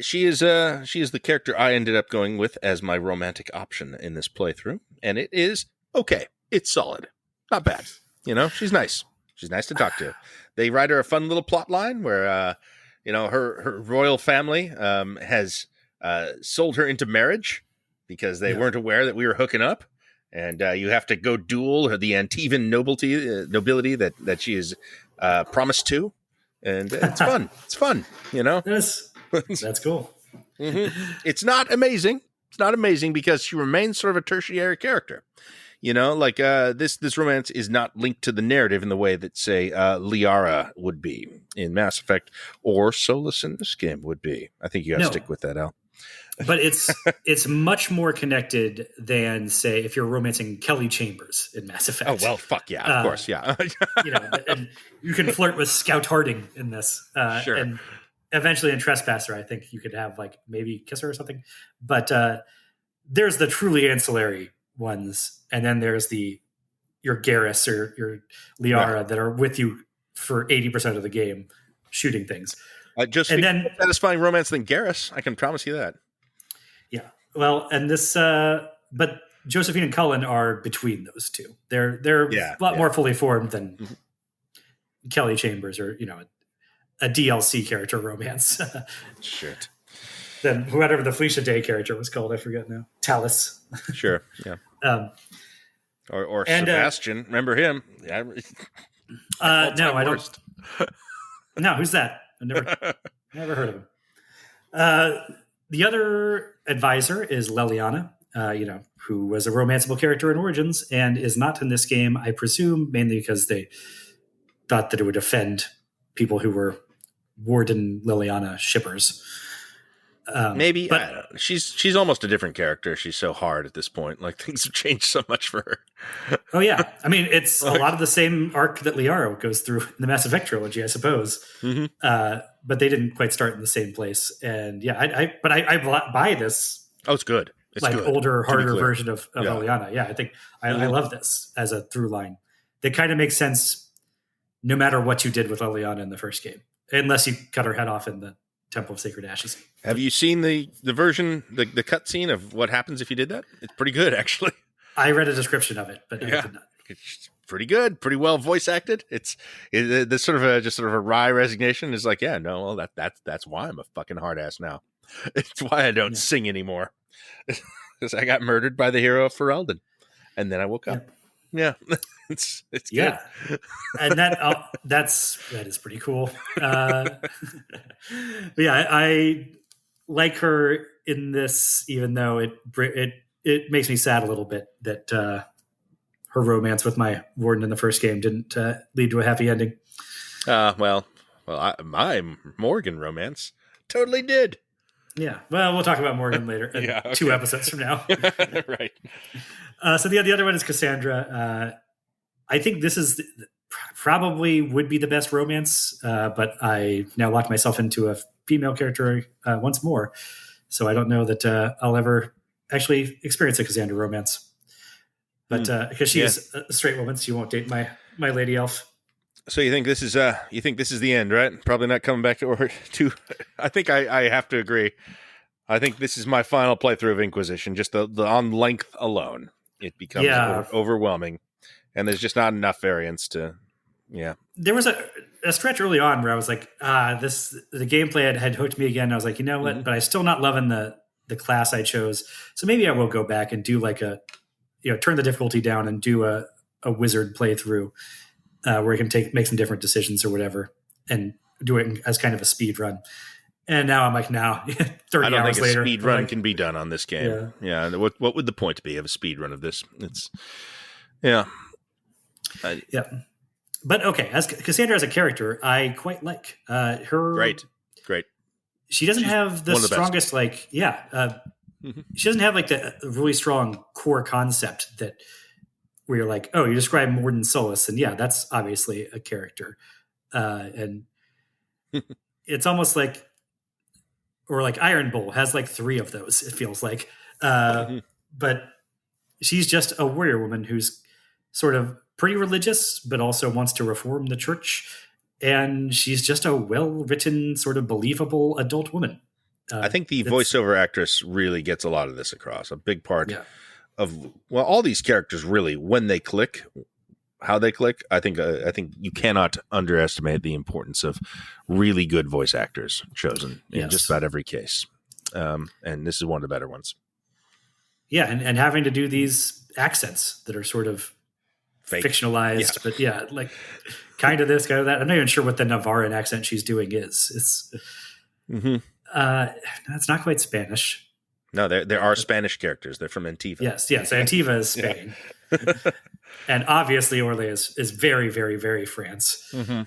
She is the character I ended up going with as my romantic option in this playthrough, and it is okay. It's solid. Not bad. She's nice. She's nice to talk to. They write her a fun little plot line where, her royal family has sold her into marriage because they weren't aware that we were hooking up. And you have to go duel the Antivan nobility that she is promised to. And it's fun. It's fun, That's cool. Mm-hmm. It's not amazing. It's not amazing because she remains sort of a tertiary character. This romance is not linked to the narrative in the way that, say, Liara would be in Mass Effect or Solus in this game would be. I think you got to stick with that, Al. But it's much more connected than, say, if you're romancing Kelly Chambers in Mass Effect. Oh, well, fuck yeah, of course, yeah. And you can flirt with Scout Harding in this. Sure. And eventually in Trespasser, I think you could have, maybe kiss her or something. But there's the truly ancillary ones, and then there's your Garrus or your Liara that are with you for 80% of the game shooting things. Then satisfying romance than Garrus, I can promise you that. Yeah. Well, and this, but Josephine and Cullen are between those two. They're a lot more fully formed than Kelly Chambers or, a DLC character romance. Shit. Than whatever the Felicia Day character was called. I forget now. Talus. Sure. Yeah. Or Sebastian. Remember him? Yeah. No, I don't. No, who's that? I never heard of him. The other advisor is Leliana, who was a romanceable character in Origins and is not in this game, I presume, mainly because they thought that it would offend people who were Warden Leliana shippers. Maybe, but she's almost a different character. She's so hard at this point. Things have changed so much for her. Oh yeah, I mean it's a lot of the same arc that Liara goes through in the Mass Effect trilogy, I suppose. Mm-hmm. But they didn't quite start in the same place. And yeah, I buy this. Oh, it's good. It's good. Older, harder version of Leliana. Yeah, I think I love this as a through line. That kind of makes sense, no matter what you did with Leliana in the first game, unless you cut her head off in the Temple of Sacred Ashes. Have you seen the version, the cutscene of what happens if you did that? It's pretty good, actually. I read a description of it, but I did not. It's pretty good, pretty well voice acted. It's sort of a wry resignation. Is that's why I'm a fucking hard ass now. It's why I don't sing anymore, because I got murdered by the hero of Ferelden, and then I woke up. Yeah, it's good. And that is pretty cool. But yeah, I like her in this, even though it makes me sad a little bit that her romance with my warden in the first game didn't lead to a happy ending. My Morgan romance totally did. Yeah, well, we'll talk about Morgan later. 2 episodes from now. Right. So the other one is Cassandra. I think this is probably would be the best romance, but I now locked myself into a female character once more. So I don't know that I'll ever actually experience a Cassandra romance. But because she is a straight woman, she won't date my lady elf. So you think this is the end, right? Probably not coming back to. I think I have to agree. I think this is my final playthrough of Inquisition. Just the on length alone, it becomes overwhelming, and there's just not enough variance to. Yeah, there was a stretch early on where I was like, the gameplay had hooked me again. I was like, you know what? Mm-hmm. But I'm still not loving the class I chose. So maybe I will go back and do turn the difficulty down and do a wizard playthrough. Where you can make some different decisions or whatever and do it as kind of a speed run. And now I'm like, 30 hours later. I don't think a speed run can be done on this game. Yeah. What would the point be of a speed run of this? It's, yeah. But okay, as Cassandra as a character, I quite like her. Great. She doesn't have the strongest, mm-hmm. She doesn't have the really strong core concept that where you're like, oh, you describe Morden Solus, and that's obviously a character. And it's almost like, or like Iron Bull has 3 of those, it feels like. But she's just a warrior woman who's sort of pretty religious, but also wants to reform the church. And she's just a well-written, sort of believable adult woman. I think the voiceover actress really gets a lot of this across. A big part of all these characters really, when they click, how they click. I think you cannot underestimate the importance of really good voice actors chosen in just about every case. And this is one of the better ones. Yeah, and having to do these accents that are sort of Fake. fictionalized, but like kind of this, kind of that. I'm not even sure what the Navarran accent she's doing is. It's it's not quite Spanish. No, there are Spanish characters. They're from Antiva. Yes, Antiva is Spain. And obviously Orlais is very, very, very France. And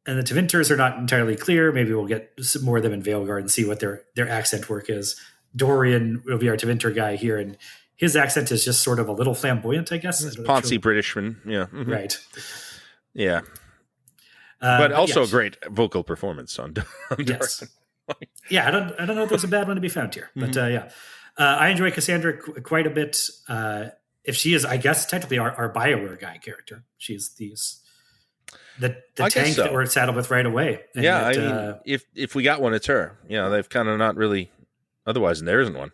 the Tevinters are not entirely clear. Maybe we'll get some more of them in Veilguard and see what their accent work is. Dorian will be our Tevinter guy here, and his accent is just sort of a little flamboyant, I guess. Poncy Britishman, yeah. Right. Yeah. But also a great vocal performance on Dorian. Yeah, I don't know if there's a bad one to be found here. But I enjoy Cassandra quite a bit. If she is, I guess, technically our Bioware guy character. She's the tank that we're saddled with right away. And I mean, if we got one, it's her. Yeah, they've kind of not really. Otherwise, there isn't one.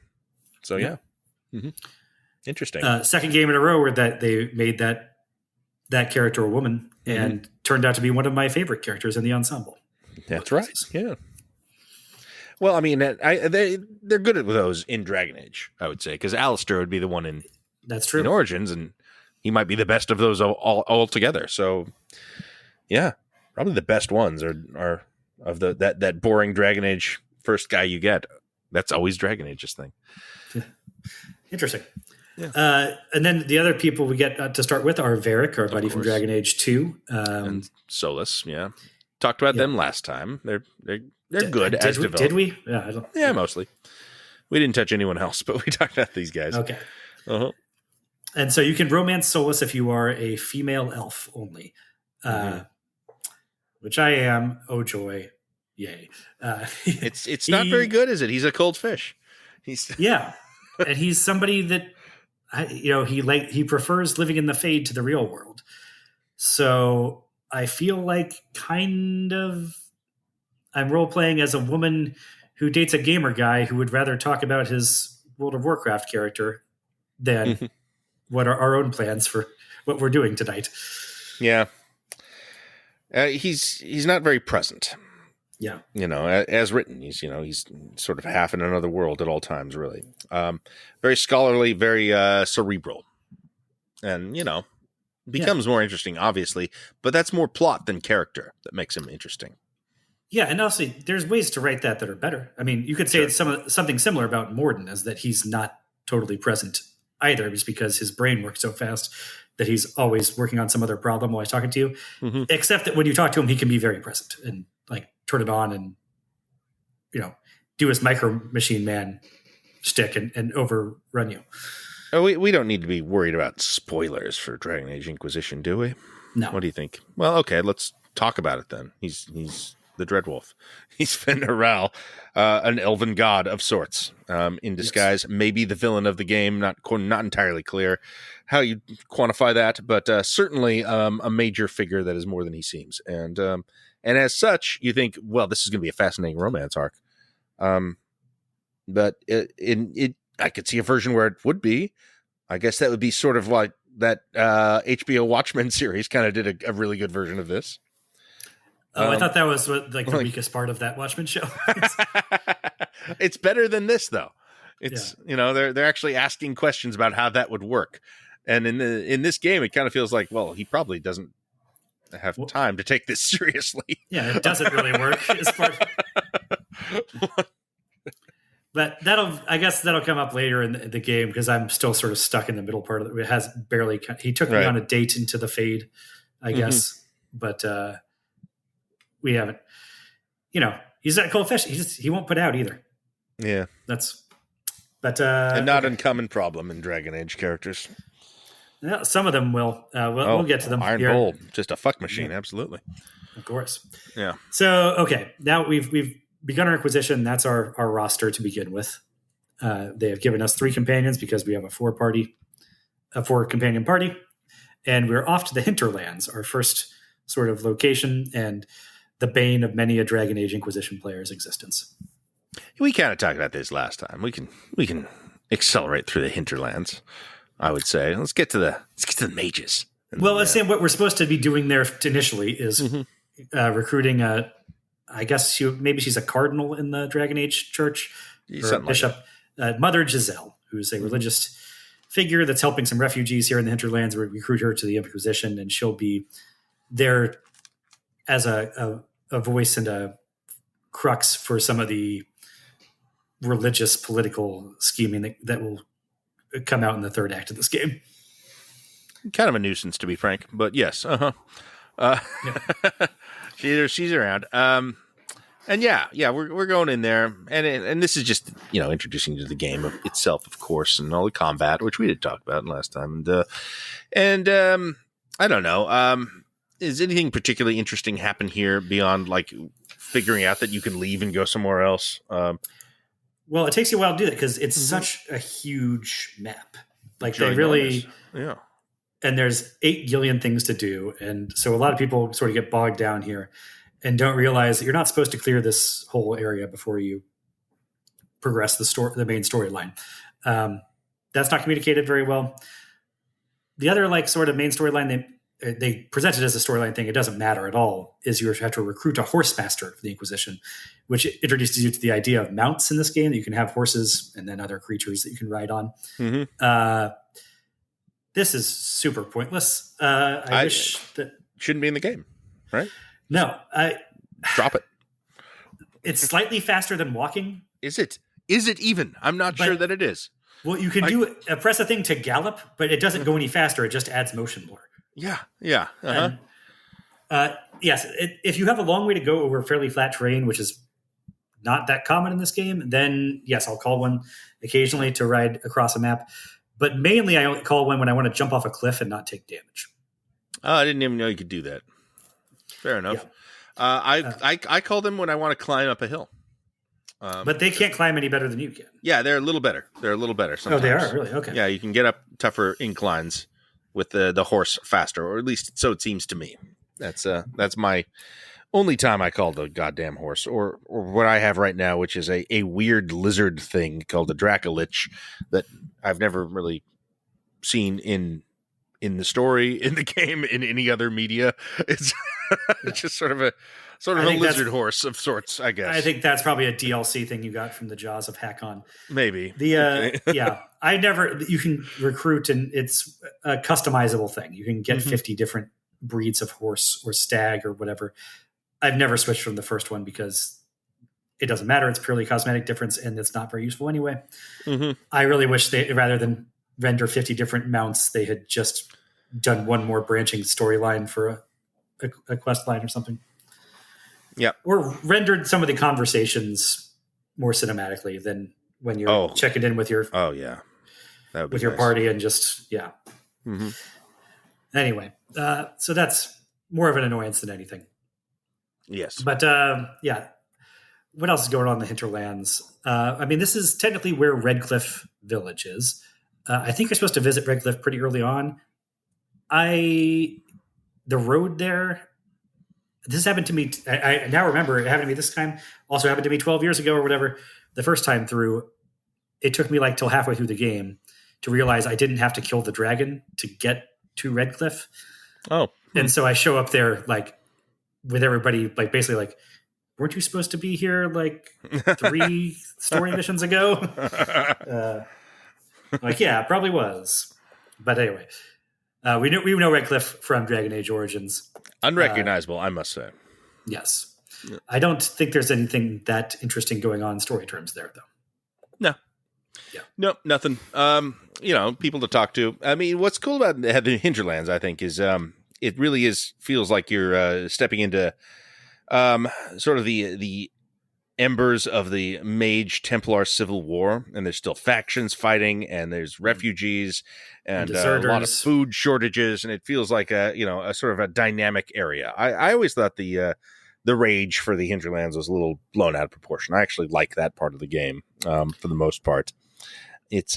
So yeah. Interesting. Second game in a row where that they made that character a woman, and turned out to be one of my favorite characters in the ensemble. That's right. Yeah. Well, I mean, they're good at those in Dragon Age, I would say, because Alistair would be the one in that's true in Origins, and he might be the best of those all together. So, yeah, probably the best ones are of that boring Dragon Age first guy you get. That's always Dragon Age's thing. Interesting. Yeah. And then the other people we get to start with are Varric, our buddy from Dragon Age 2. And Solus, talked about them last time. They're good as developed. Did we? Yeah, mostly. We didn't touch anyone else, but we talked about these guys. Okay. And so you can romance Solus if you are a female elf only, which I am. Oh, joy. Yay. It's not very good, is it? He's a cold fish. And he's somebody that he prefers living in the Fade to the real world. So I feel like kind of I'm role playing as a woman who dates a gamer guy who would rather talk about his World of Warcraft character than what are our own plans for what we're doing tonight. Yeah. He's not very present. Yeah. As written, he's sort of half in another world at all times, really. Very scholarly, very cerebral. And, becomes more interesting, obviously, but that's more plot than character that makes him interesting. Yeah, and also there's ways to write that are better. I mean, you could say it's something similar about Morden, as that he's not totally present either, just because his brain works so fast that he's always working on some other problem while he's talking to you. Except that when you talk to him, he can be very present and turn it on and do his Micro Machine Man shtick and overrun you. Oh, we don't need to be worried about spoilers for Dragon Age Inquisition, do we? No. What do you think? Well, okay, let's talk about it then. He's the Dreadwolf. He's Fenrir, an elven god of sorts, in disguise. Yes. Maybe the villain of the game. Not entirely clear how you quantify that, but certainly a major figure that is more than he seems. And as such, you think, well, this is going to be a fascinating romance arc. But I could see a version where it would be. I guess that would be sort of like that HBO Watchmen series kind of did a really good version of this. Oh, I thought that was the weakest part of that Watchmen show. It's better than this, though. It's they're actually asking questions about how that would work, and in this game, it kind of feels like, well, he probably doesn't have time to take this seriously. Yeah, it doesn't really work. But I guess that'll come up later in the game, because I'm still sort of stuck in the middle part of it. It has barely. He took me on a date into the Fade, I guess, but. We haven't, he's that cold fish. He won't put out either. Yeah. And not uncommon problem in Dragon Age characters. Yeah, some of them will. We'll get to them. Iron Bull, just a fuck machine. Absolutely. Of course. Yeah. So, okay. Now we've begun our Inquisition. That's our roster to begin with. They have given us 3 companions because we have a 4 companion party, and we're off to the Hinterlands, our first sort of location, and the bane of many a Dragon Age Inquisition player's existence. We kind of talked about this last time. We can accelerate through the Hinterlands. I would say. Let's get to the mages. Well, let's say what we're supposed to be doing there initially is recruiting I guess maybe she's a cardinal in the Dragon Age church, or a bishop, Mother Giselle, who's a religious figure that's helping some refugees here in the Hinterlands. We recruit her to the Inquisition, and she'll be there as a voice and a crux for some of the religious political scheming that will come out in the third act of this game. Kind of a nuisance, to be frank, but yes. She's around. And we're going in there, and this is just introducing you to the game itself, of course, and all the combat, which we did talk about last time. And I don't know. Is anything particularly interesting happen here beyond like figuring out that you can leave and go somewhere else? Well, it takes you a while to do that because it's such a huge map. Like they really, yeah. And there's 8 gillion things to do, and so a lot of people sort of get bogged down here and don't realize that you're not supposed to clear this whole area before you progress the main storyline. That's not communicated very well. The other like sort of main storyline they present it as a storyline thing. It doesn't matter at all. Is you have to recruit a horse master for the Inquisition, which introduces you to the idea of mounts in this game. That you can have horses and then other creatures that you can ride on. This is super pointless. I wish that shouldn't be in the game, right? No, drop it. It's slightly faster than walking. Is it? Is it even? I'm not sure that it is. Well, you can press a thing to gallop, but it doesn't go any faster. It just adds motion blur. Yeah. And, yes, if you have a long way to go over fairly flat terrain, which is not that common in this game, then yes, I'll call one occasionally to ride across a map. But mainly, I only call one when I want to jump off a cliff and not take damage. Oh, I didn't even know you could do that. Fair enough. Yeah. I call them when I want to climb up a hill. But they can't climb any better than you can. Yeah, they're a little better. Sometimes. Oh, they are? Really? Okay. Yeah, you can get up tougher inclines with the horse faster, or at least so it seems to me. That's my only time I call the goddamn horse, or what I have right now, which is a weird lizard thing called a Dracolich that I've never really seen in the story, in the game, in any other media. It's just sort of a lizard horse of sorts, I guess. I think that's probably a DLC thing you got from the Jaws of Hakon. Maybe. You can recruit, and it's a customizable thing. You can get 50 different breeds of horse or stag or whatever. I've never switched from the first one because it doesn't matter. It's purely cosmetic difference, and it's not very useful anyway. I really wish they, rather than render 50 different mounts, they had just done one more branching storyline for a quest line or something. Yeah. Or rendered some of the conversations more cinematically than when you're checking in with your with your party and just Anyway, so that's more of an annoyance than anything. Yes. But what else is going on in the Hinterlands? I mean, this is technically where Redcliffe Village is. I think you're supposed to visit Redcliffe pretty early on. The road there, this happened to me. I now remember it happened to me this time. Also happened to me 12 years ago or whatever. The first time through, it took me like till halfway through the game to realize I didn't have to kill the dragon to get to Redcliffe. And so I show up there like with everybody, like basically like, weren't you supposed to be here like 3 story missions ago? Like, yeah, probably was. But anyway, we know Redcliffe from Dragon Age Origins. Unrecognizable, I must say. Yes. Yeah. I don't think there's anything that interesting going on in story terms there, though. No. Yeah. No, nothing. People to talk to. I mean, what's cool about the Hinterlands, I think, is it really feels like you're stepping into sort of the embers of the Mage Templar Civil War, and there's still factions fighting, and there's refugees and a lot of food shortages, and it feels like a sort of a dynamic area. I always thought the rage for the Hinterlands was a little blown out of proportion. I actually like that part of the game for the most part. It's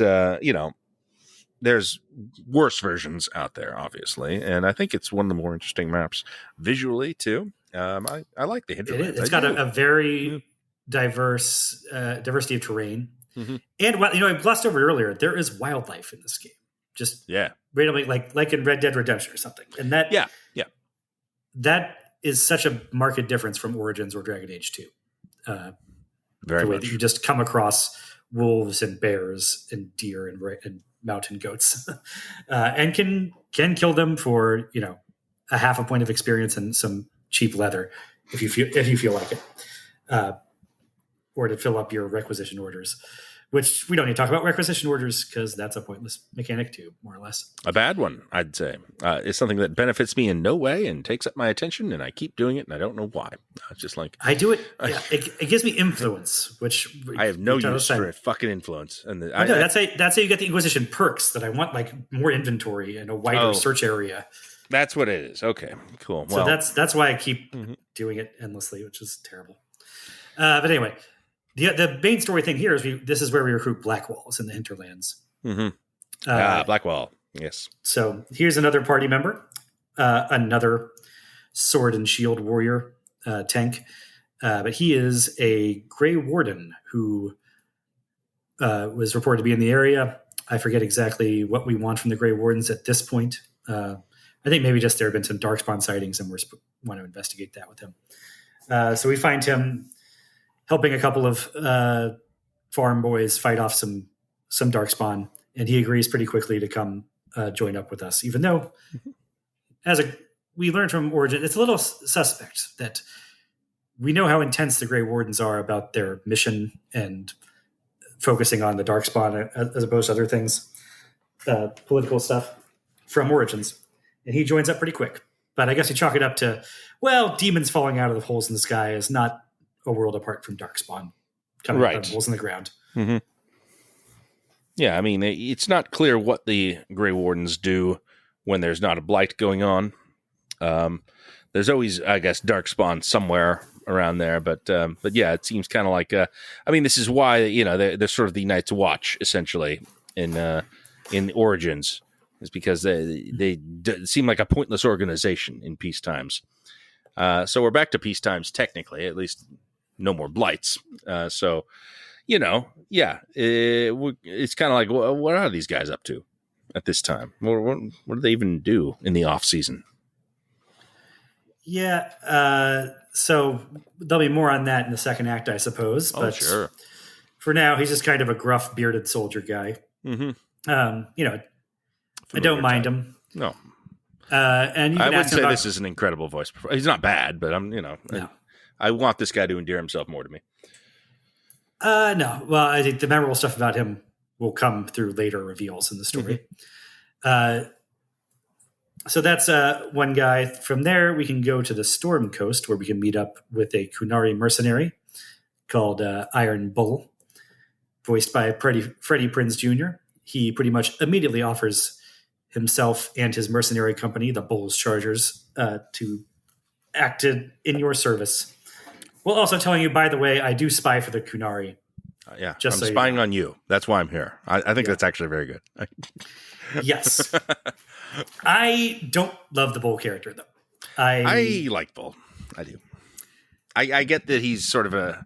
there's worse versions out there, obviously, and I think it's one of the more interesting maps visually too. I like the Hinterlands. It's got a very diverse diversity of terrain, and I glossed over it earlier. There is wildlife in this game. just Yeah. randomly, like in Red Dead Redemption or something. And Yeah. that is such a marked difference from Origins or Dragon Age 2. Very The way much. that you just come across wolves and bears and deer and mountain goats, and can kill them for a half a point of experience and some cheap leather if you feel like it, or to fill up your requisition orders. Which we don't need to talk about requisition orders because that's a pointless mechanic too, more or less. A bad one, I'd say. It's something that benefits me in no way and takes up my attention, and I keep doing it, and I don't know why. It's just like... I do it. Yeah, it gives me influence, which... I have no use for fucking influence. And that's how you get the Inquisition perks that I want, like more inventory and a wider search area. That's what it is. Okay, cool. So that's why I keep doing it endlessly, which is terrible. But anyway... The main story thing here is this is where we recruit Blackwalls in the Hinterlands. Blackwall, yes. So here's another party member, another sword and shield warrior tank, but he is a Grey Warden who was reported to be in the area. I forget exactly what we want from the Grey Wardens at this point. I think maybe just there have been some Darkspawn sightings, and we want to investigate that with him. So we find him helping a couple of farm boys fight off some Darkspawn, and he agrees pretty quickly to come join up with us, even though, we learned from Origin, it's a little suspect that we know how intense the Grey Wardens are about their mission and focusing on the Darkspawn as opposed to other things, political stuff from Origins. And he joins up pretty quick. But I guess you chalk it up to, demons falling out of the holes in the sky is not a world apart from Darkspawn coming out of holes in the ground. Mm-hmm. Yeah, I mean, it's not clear what the Grey Wardens do when there's not a blight going on. There's always, I guess, Darkspawn somewhere around there, but yeah, it seems kind of like, this is why they're sort of the Night's Watch essentially in Origins, is because they seem like a pointless organization in peace times. So we're back to peace times technically, at least. No more blights. It's kind of like, what are these guys up to at this time? What do they even do in the off season? Yeah. So there'll be more on that in the second act, I suppose. But sure. For now, he's just kind of a gruff, bearded soldier guy. Mm-hmm. I don't mind him. No. And I wouldn't say this is an incredible voice. He's not bad, but no. I want this guy to endear himself more to me. No. Well, I think the memorable stuff about him will come through later reveals in the story. Mm-hmm. So that's one guy. From there, we can go to the Storm Coast, where we can meet up with a Kunari mercenary called Iron Bull, voiced by Freddie Prinze Jr. He pretty much immediately offers himself and his mercenary company, the Bull's Chargers, to act in your service. Well, also telling you, by the way, I do spy for the Kunari. I'm spying on you. That's why I'm here. I think that's actually very good. Yes. I don't love the Bull character, though. I like Bull. I do. I get that he's sort of a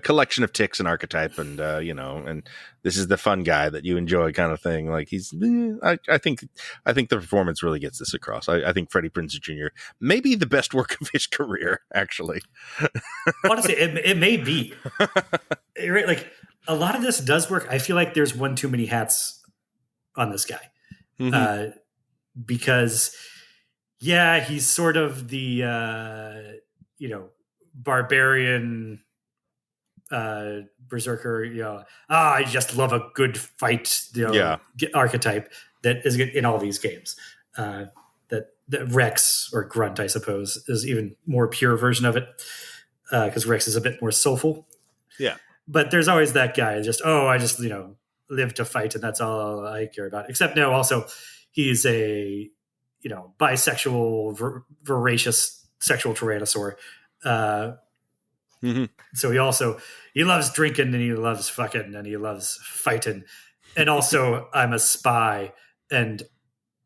collection of ticks and archetype, and and this is the fun guy that you enjoy kind of thing. Like I think the performance really gets this across. I think Freddie Prinze Jr. may be the best work of his career, actually. Honestly, it may be. Like a lot of this does work. I feel like there's one too many hats on this guy, because he's sort of the barbarian. Berserker, I just love a good fight, archetype that is in all these games. That Rex or Grunt, I suppose, is even more pure version of it, because Rex is a bit more soulful. Yeah, but there's always that guy. I just live to fight, and that's all I care about. Except no, also he's a bisexual, voracious sexual tyrannosaur. So he loves drinking, and he loves fucking, and he loves fighting, and also I'm a spy, and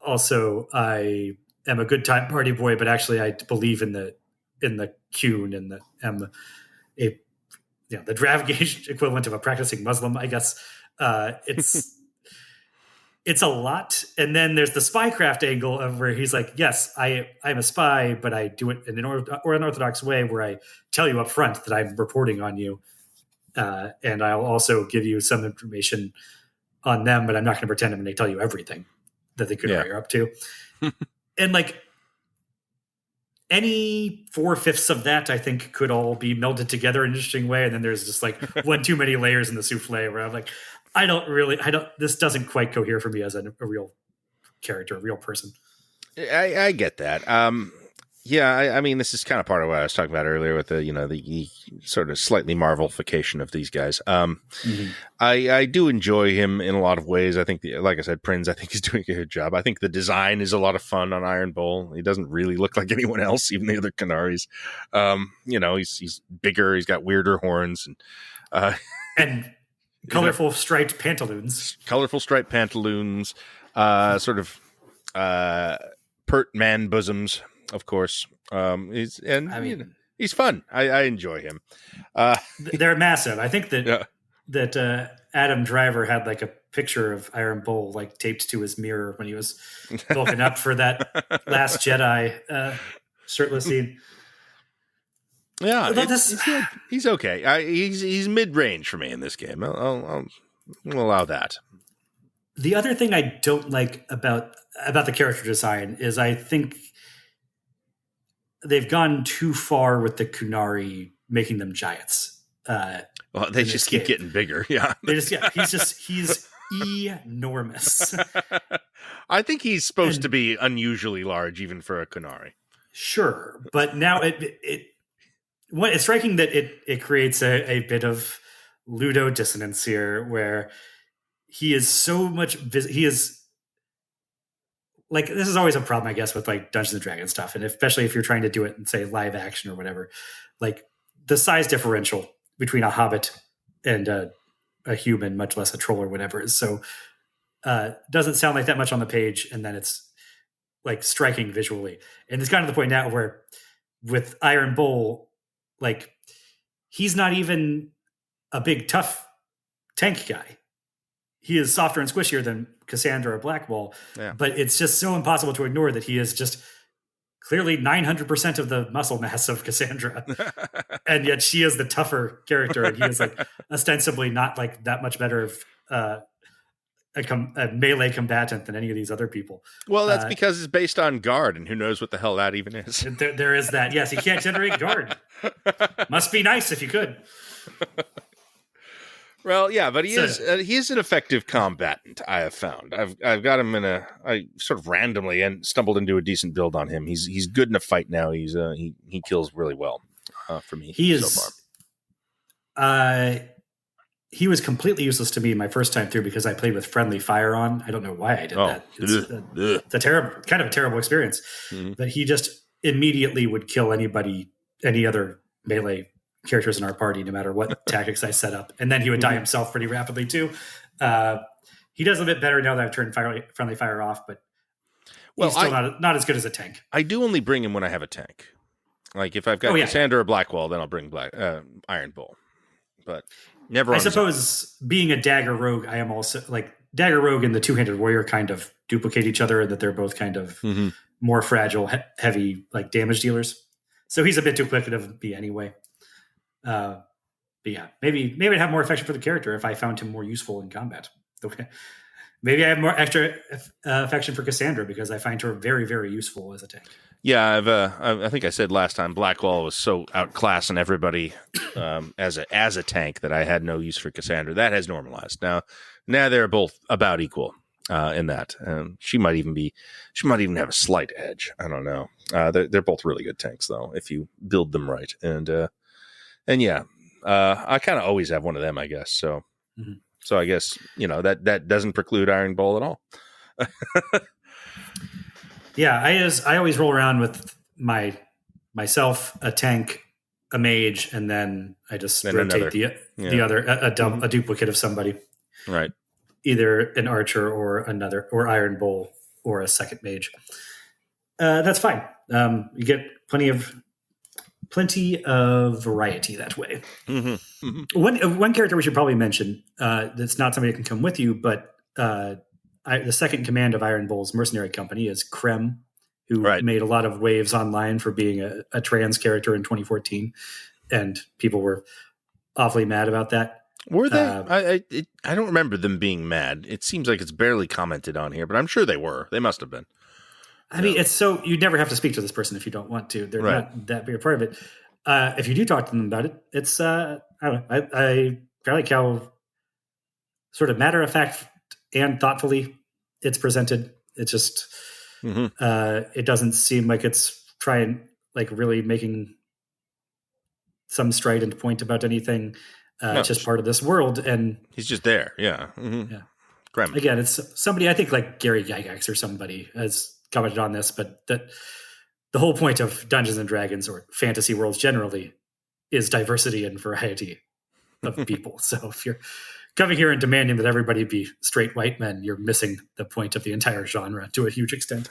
also I am a good time party boy, but actually I believe in the Qun and am the Dravgage equivalent of a practicing Muslim, I guess. It's it's a lot. And then there's the spycraft angle of where he's like, yes, I'm a spy, but I do it in an unorthodox way where I tell you up front that I'm reporting on you. And I'll also give you some information on them, but I'm not going to pretend I'm going to tell you everything that they could are up to. And like any 4/5 of that, I think could all be melded together in an interesting way. And then there's just like one too many layers in the souffle where I'm like, this doesn't quite cohere for me as a real character, a real person. I get that. I mean, this is kind of part of what I was talking about earlier with the sort of slightly Marvelification of these guys. I do enjoy him in a lot of ways. I think, like I said, Prinz, I think he's doing a good job. I think the design is a lot of fun on Iron Bull. He doesn't really look like anyone else, even the other Kanaris. He's bigger. He's got weirder horns and colorful striped pantaloons. Sort of pert man bosoms. Of course, he's fun. I enjoy him. They're massive. I think that Adam Driver had like a picture of Iron Bull like taped to his mirror when he was bulking up for that Last Jedi shirtless scene. Yeah, he's okay. He's mid-range for me in this game. I'll allow that. The other thing I don't like about the character design is I think they've gone too far with the Kunari, making them giants. They just keep getting bigger. Yeah, he's enormous. I think he's supposed to be unusually large, even for a Kunari. Sure, but now it's striking that it creates a bit of ludo dissonance here, where he is so much. He is. Like, this is always a problem, I guess, with like Dungeons and Dragons stuff. And especially if you're trying to do it in, say, live action or whatever, like the size differential between a hobbit and a human, much less a troll or whatever, is so doesn't sound like that much on the page. And then it's like striking visually. And it's gotten to the point now where with Iron Bull, like he's not even a big, tough tank guy. He is softer and squishier than Cassandra or Blackwall, but it's just so impossible to ignore that he is just clearly 900% of the muscle mass of Cassandra. And yet she is the tougher character, and he is like ostensibly not like that much better of a melee combatant than any of these other people. Well, that's because it's based on guard, and who knows what the hell that even is. There is that. Yes, he can't generate guard. Must be nice if you could. Well, yeah, but he is an effective combatant, I have found. I've got him I sort of randomly and stumbled into a decent build on him. He's good in a fight now. He kills really well for me so far. He was completely useless to me my first time through because I played with friendly fire on. I don't know why I did that. It's a terrible experience. Mm-hmm. But he just immediately would kill any other melee characters in our party, no matter what tactics I set up. And then he would die himself pretty rapidly too. He does a bit better now that I've turned friendly fire off, but he's still not as good as a tank. I do only bring him when I have a tank. Like if I've got Cassandra or Blackwall, then I'll bring Iron Bull. But never. I suppose being a dagger rogue, I am also like dagger rogue and the two-handed warrior kind of duplicate each other, and that they're both kind of more fragile, heavy like damage dealers. So he's a bit duplicative of me anyway. But yeah, maybe I'd have more affection for the character if I found him more useful in combat. Okay, maybe I have more extra affection for Cassandra because I find her very, very useful as a tank. Yeah, I think I said last time Blackwall was so outclassing everybody as a tank that I had no use for Cassandra. That has normalized now. Now they're both about equal in that. She might even have a slight edge. I don't know. They're both really good tanks though if you build them right. And yeah, I kind of always have one of them, I guess. So, so I guess that doesn't preclude Iron Bull at all. Yeah, I always roll around with myself, a tank, a mage, and then I just rotate the other a duplicate of somebody, right? Either an archer or Iron Bull or a second mage. That's fine. You get plenty of variety that way. One character we should probably mention that's not somebody that can come with you, but the second command of Iron Bull's mercenary company is Krem, who Right. made a lot of waves online for being a trans character in 2014, and people were awfully mad about that. Were they? I don't remember them being mad. It seems like it's barely commented on here, but I'm sure they were. They must have been. I mean, it's so you never have to speak to this person if you don't want to. They're Right. not that big a part of it. If you do talk to them about it, it's I don't know. I like how sort of matter of fact and thoughtfully it's presented. It's just it doesn't seem like it's trying like really making some strident point about anything. No, just part of this world, and he's just there. Yeah. Mm-hmm. Yeah. Krem. Again, it's somebody I think like Gary Gygax or somebody has commented on this, but that the whole point of Dungeons and Dragons or fantasy worlds generally is diversity and variety of people. So if you're coming here and demanding that everybody be straight white men, you're missing the point of the entire genre to a huge extent.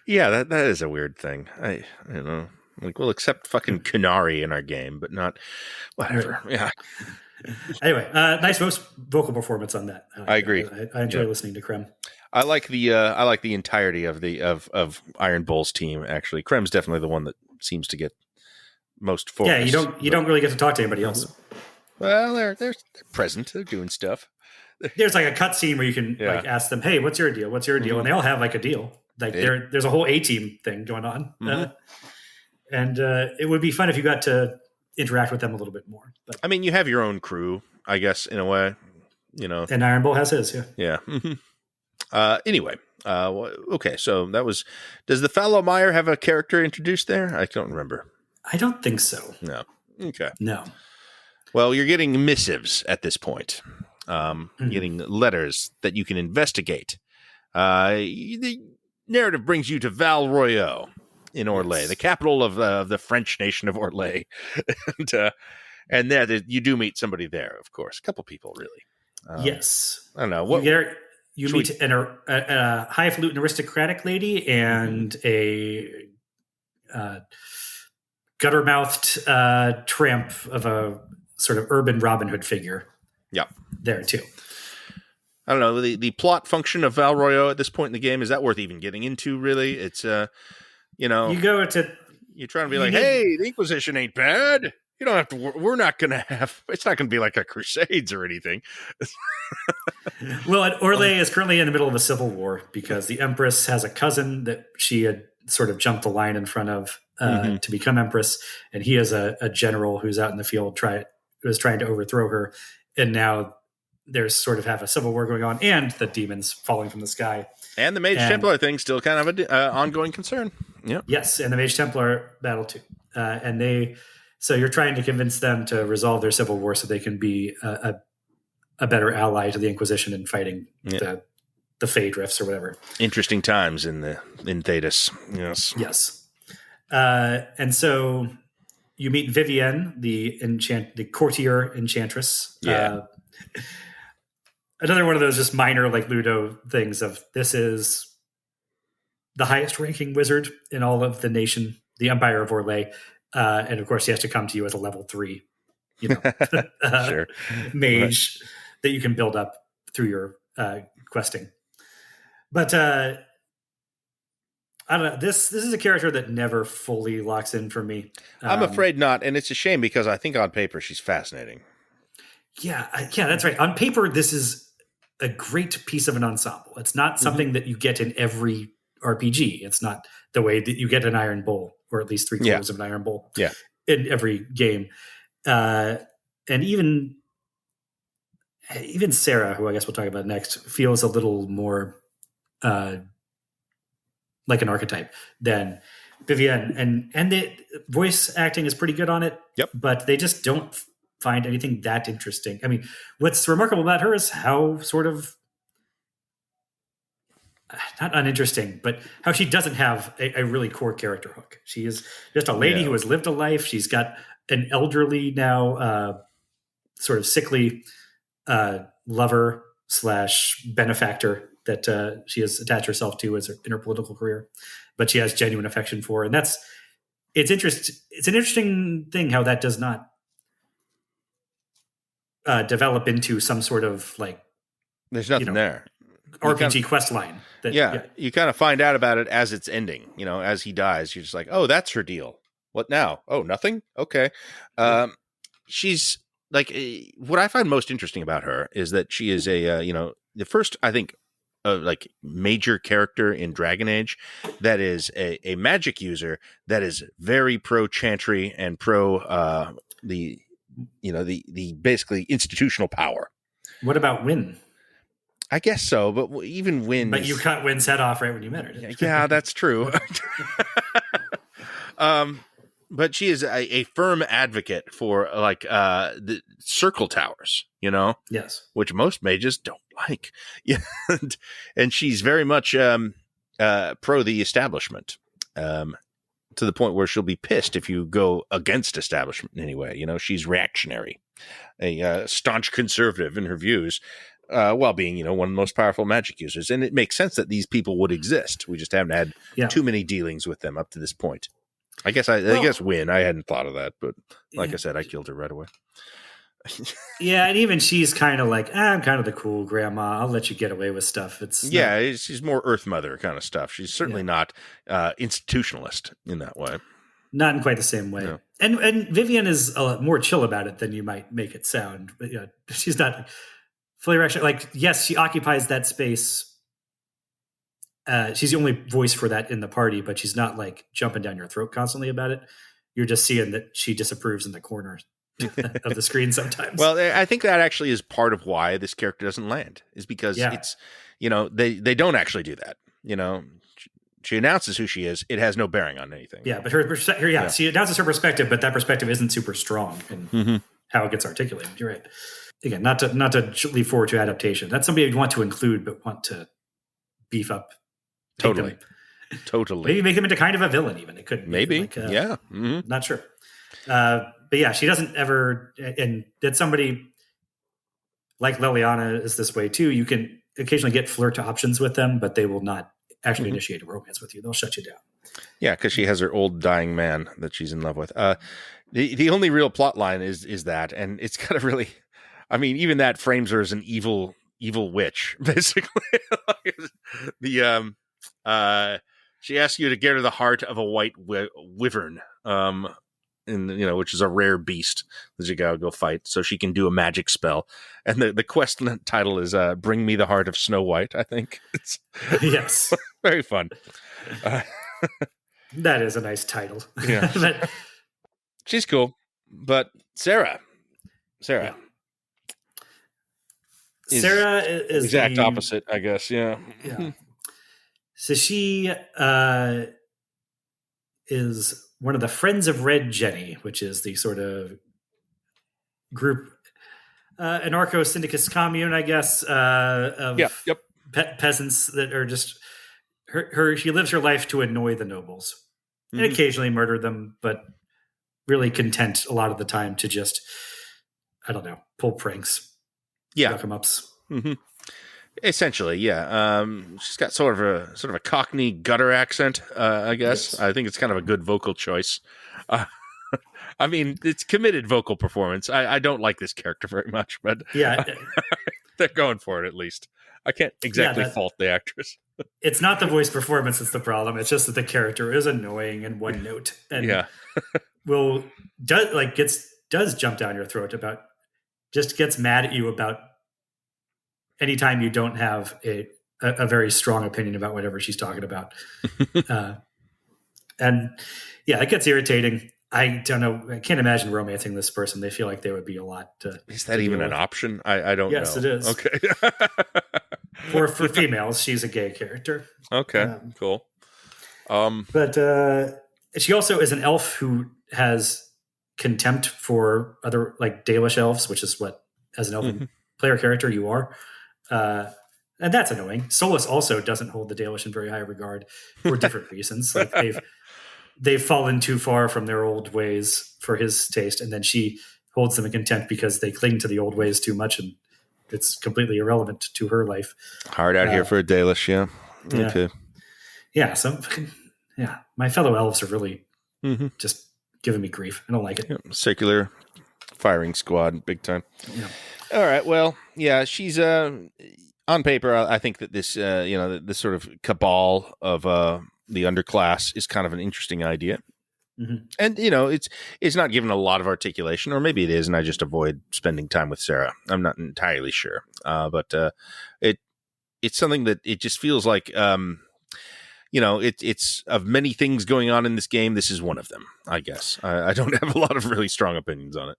Yeah, that is a weird thing. I don't know. Like, we'll accept fucking Kunari in our game, but not whatever. Right. Yeah. Anyway, nice vocal performance on that. I agree. I enjoy listening to Krem. I like the entirety of Iron Bull's team. Actually, Krem's definitely the one that seems to get most focus. Yeah, you don't really get to talk to anybody else. Well, they're present. They're doing stuff. There's like a cut scene where you can like ask them, "Hey, what's your deal? What's your deal?" And they all have like a deal. Like there's a whole A-team thing going on, and it would be fun if you got to interact with them a little bit more. But I mean, you have your own crew, I guess, in a way. You know, and Iron Bull has his. Yeah. Anyway, okay. So that was. Does the Fallow Mire have a character introduced there? I don't remember. I don't think so. No. Okay. No. Well, you're getting missives at this point. Getting letters that you can investigate. The narrative brings you to Val Royeaux in Orlais, the capital of the French nation of Orlais, and there you do meet somebody there, of course, a couple people really. Yes, I don't know what you meet a highfalutin aristocratic lady and a gutter-mouthed tramp of a sort of urban Robin Hood figure. Yeah, there too. I don't know the plot function of Val Royeaux at this point in the game. Is that worth even getting into? Really, it's you go to you're trying to be like, hey, the Inquisition ain't bad. You don't have to. We're not going to have. It's not going to be like a Crusades or anything. Well, Orlais is currently in the middle of a civil war because the Empress has a cousin that she had sort of jumped the line in front of to become Empress, and he is a general who's out in the field was trying to overthrow her, and now there's sort of have a civil war going on, and the demons falling from the sky, and the Mage Templar thing still kind of an ongoing concern. Yeah. Yes, and the Mage Templar battle too, So you're trying to convince them to resolve their civil war so they can be a better ally to the Inquisition in fighting the Fey Rifts or whatever. Interesting times in Thedas. Yes. Yes. And so you meet Vivienne, the courtier enchantress. Yeah. Another one of those just minor like Ludo things of this is the highest ranking wizard in all of the nation, the Empire of Orlais. And of course, he has to come to you as a level 3, sure. mage that you can build up through your questing. But I don't know. This is a character that never fully locks in for me. I'm afraid not, and it's a shame because I think on paper she's fascinating. Yeah, that's right. On paper, this is a great piece of an ensemble. It's not something that you get in every RPG. It's not the way that you get an Iron Bull, or at least 3/4 of an Iron Bull in every game. And even Sarah, who I guess we'll talk about next, feels a little more like an archetype than Vivienne. And the voice acting is pretty good on it. Yep. But they just don't find anything that interesting. I mean, what's remarkable about her is how sort of not uninteresting, but how she doesn't have a really core character hook. She is just a lady who has lived a life. She's got an elderly now, sort of sickly lover / benefactor that she has attached herself to in her political career, but she has genuine affection for. And it's an interesting thing how that does not develop into some sort of like There's nothing there. RPG quest line. You kind of find out about it as it's ending. As he dies, you're just like, oh, that's her deal. What now? Oh, nothing? Okay. She's like, what I find most interesting about her is that she is the first, I think, like major character in Dragon Age that is a magic user that is very pro chantry and pro the basically institutional power. What about Wynn? I guess so, but even Wynn. But you cut Wynn's head off right when you met her. Yeah, that's true. But she is a firm advocate for the circle towers, Yes, which most mages don't like. Yeah, and she's very much pro the establishment, to the point where she'll be pissed if you go against establishment in any way. She's reactionary, a staunch conservative in her views. While being, one of the most powerful magic users. And it makes sense that these people would exist. We just haven't had too many dealings with them up to this point. I guess I guess Wynn. I hadn't thought of that, but like I said, I killed her right away. Yeah, and even she's kind of like, I'm kind of the cool grandma. I'll let you get away with stuff. She's more Earth Mother kind of stuff. She's certainly not institutionalist in that way. Not in quite the same way. No. And Vivian is more chill about it than you might make it sound. But she's not fully rational. Like, yes, she occupies that space. She's the only voice for that in the party, but she's not like jumping down your throat constantly about it. You're just seeing that she disapproves in the corner of the screen sometimes. Well, I think that actually is part of why this character doesn't land, is because it's, they don't actually do that. She announces who she is. It has no bearing on anything. Yeah, but she announces her perspective, but that perspective isn't super strong in how it gets articulated. You're right. Again, not to leap forward to adaptation. That's somebody you'd want to include, but want to beef up. Totally. Maybe make them into kind of a villain. Even it could. Maybe. Not sure. But yeah, she doesn't ever. And that somebody like Liliana is this way too. You can occasionally get flirt options with them, but they will not actually initiate a romance with you. They'll shut you down. Yeah, because she has her old dying man that she's in love with. The only real plot line is that, and it's kind of really. I mean, even that frames her as an evil witch, basically. She asks you to get her the heart of a white wyvern, which is a rare beast that you gotta go fight, so she can do a magic spell. And the quest title is "Bring Me the Heart of Snow White." I think it's yes, very fun. That is a nice title. Yeah, she's cool, but Sarah. Yeah. Sarah is the exact opposite, I guess. Yeah. So she is one of the Friends of Red Jenny, which is the sort of group, anarcho-syndicus commune, I guess, of peasants that are just her. She lives her life to annoy the nobles and occasionally murder them, but really content a lot of the time to just, I don't know, pull pranks. Come ups. Essentially, yeah. She's got sort of a Cockney gutter accent, I guess. Yes. I think it's kind of a good vocal choice. I mean, it's committed vocal performance. I don't like this character very much, but they're going for it at least. I can't exactly fault the actress. It's not the voice performance that's the problem. It's just that the character is annoying and one note, and does jump down your throat about. Just gets mad at you about anytime you don't have a very strong opinion about whatever she's talking about. And it gets irritating. I don't know. I can't imagine romancing this person. They feel like they would be a lot. Is that even an option? I don't know. Yes, it is. Okay. for females, she's a gay character. Okay, cool. But she also is an elf who has contempt for other like Dalish elves, which is what as an elven player character you are, and that's annoying. Solus also doesn't hold the Dalish in very high regard for different reasons. Like they've fallen too far from their old ways for his taste, and then she holds them in contempt because they cling to the old ways too much, and it's completely irrelevant to her life. Hard out here for a Dalish, yeah. Okay. My fellow elves are really just giving me grief. I don't like it. Circular firing squad, big time. Yeah. All right. Well, yeah, she's On paper, I think that this, this sort of cabal of the underclass is kind of an interesting idea. Mm-hmm. And it's not given a lot of articulation, or maybe it is, and I just avoid spending time with Sarah. I'm not entirely sure, but it's something that it just feels like it's of many things going on in this game. This is one of them, I guess. I don't have a lot of really strong opinions on it.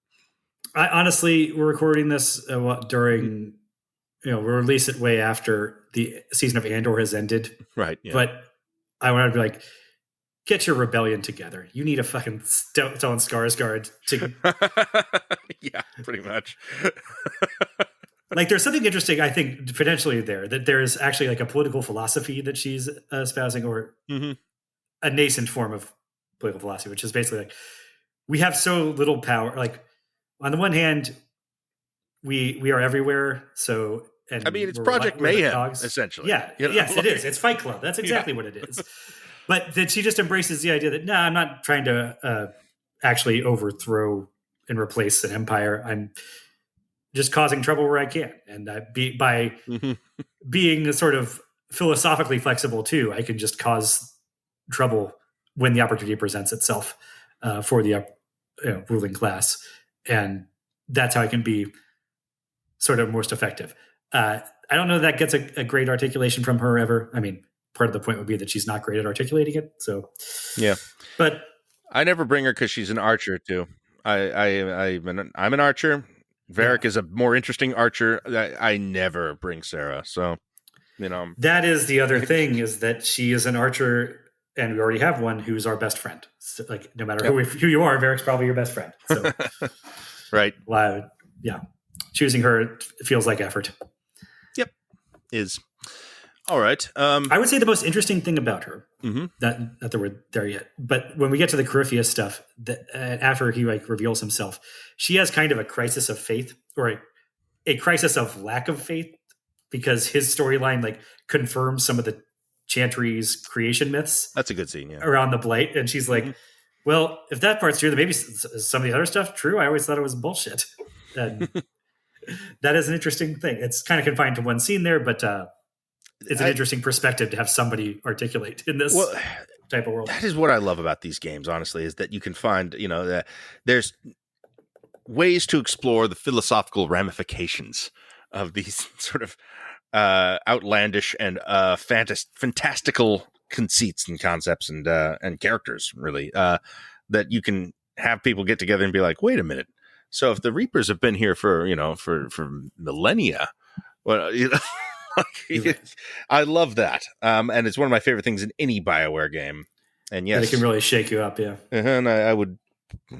I honestly, we're recording this during, we'll release it way after the season of Andor has ended, right? Yeah. But I want to be like, get your rebellion together. You need a fucking Stellan Skarsgård to. Yeah, pretty much. Like, there's something interesting, I think, potentially there, that there's actually like a political philosophy that she's espousing, or a nascent form of political philosophy, which is basically like, we have so little power. Like, on the one hand, we are everywhere. So, and I mean, it's Project Mayhem, essentially. Yeah. Yes, it is. It's Fight Club. That's exactly what it is. But that she just embraces the idea that, I'm not trying to actually overthrow and replace an empire. I'm just causing trouble where I can. And by being sort of philosophically flexible too, I can just cause trouble when the opportunity presents itself for the ruling class. And that's how I can be sort of most effective. I don't know that gets a great articulation from her ever. I mean, part of the point would be that she's not great at articulating it. So, yeah, but I never bring her because she's an archer too. I'm an archer. Varric is a more interesting archer. I never bring Sarah. So, that is the other thing, is that she is an archer, and we already have one who's our best friend. So, like, no matter who you are, Varric's probably your best friend. So, right. Yeah. Choosing her feels like effort. Yep. Is. All right. I would say the most interesting thing about her, not that we're there yet, but when we get to the Corypheus stuff, after he reveals himself, she has kind of a crisis of faith, or a crisis of lack of faith, because his storyline confirms some of the Chantry's creation myths. That's a good scene, yeah. Around the Blight, and she's like, "Well, if that part's true, then maybe some of the other stuff true. I always thought it was bullshit." And that is an interesting thing. It's kind of confined to one scene there, but. It's an interesting perspective to have somebody articulate in this type of world. That is what I love about these games, honestly, is that you can find, that there's ways to explore the philosophical ramifications of these sort of outlandish and fantastical conceits and concepts and characters, really, that you can have people get together and be like, wait a minute. So if the Reapers have been here for millennia, well, I love that. And it's one of my favorite things in any Bioware game. And yes, it can really shake you up. Yeah. And I would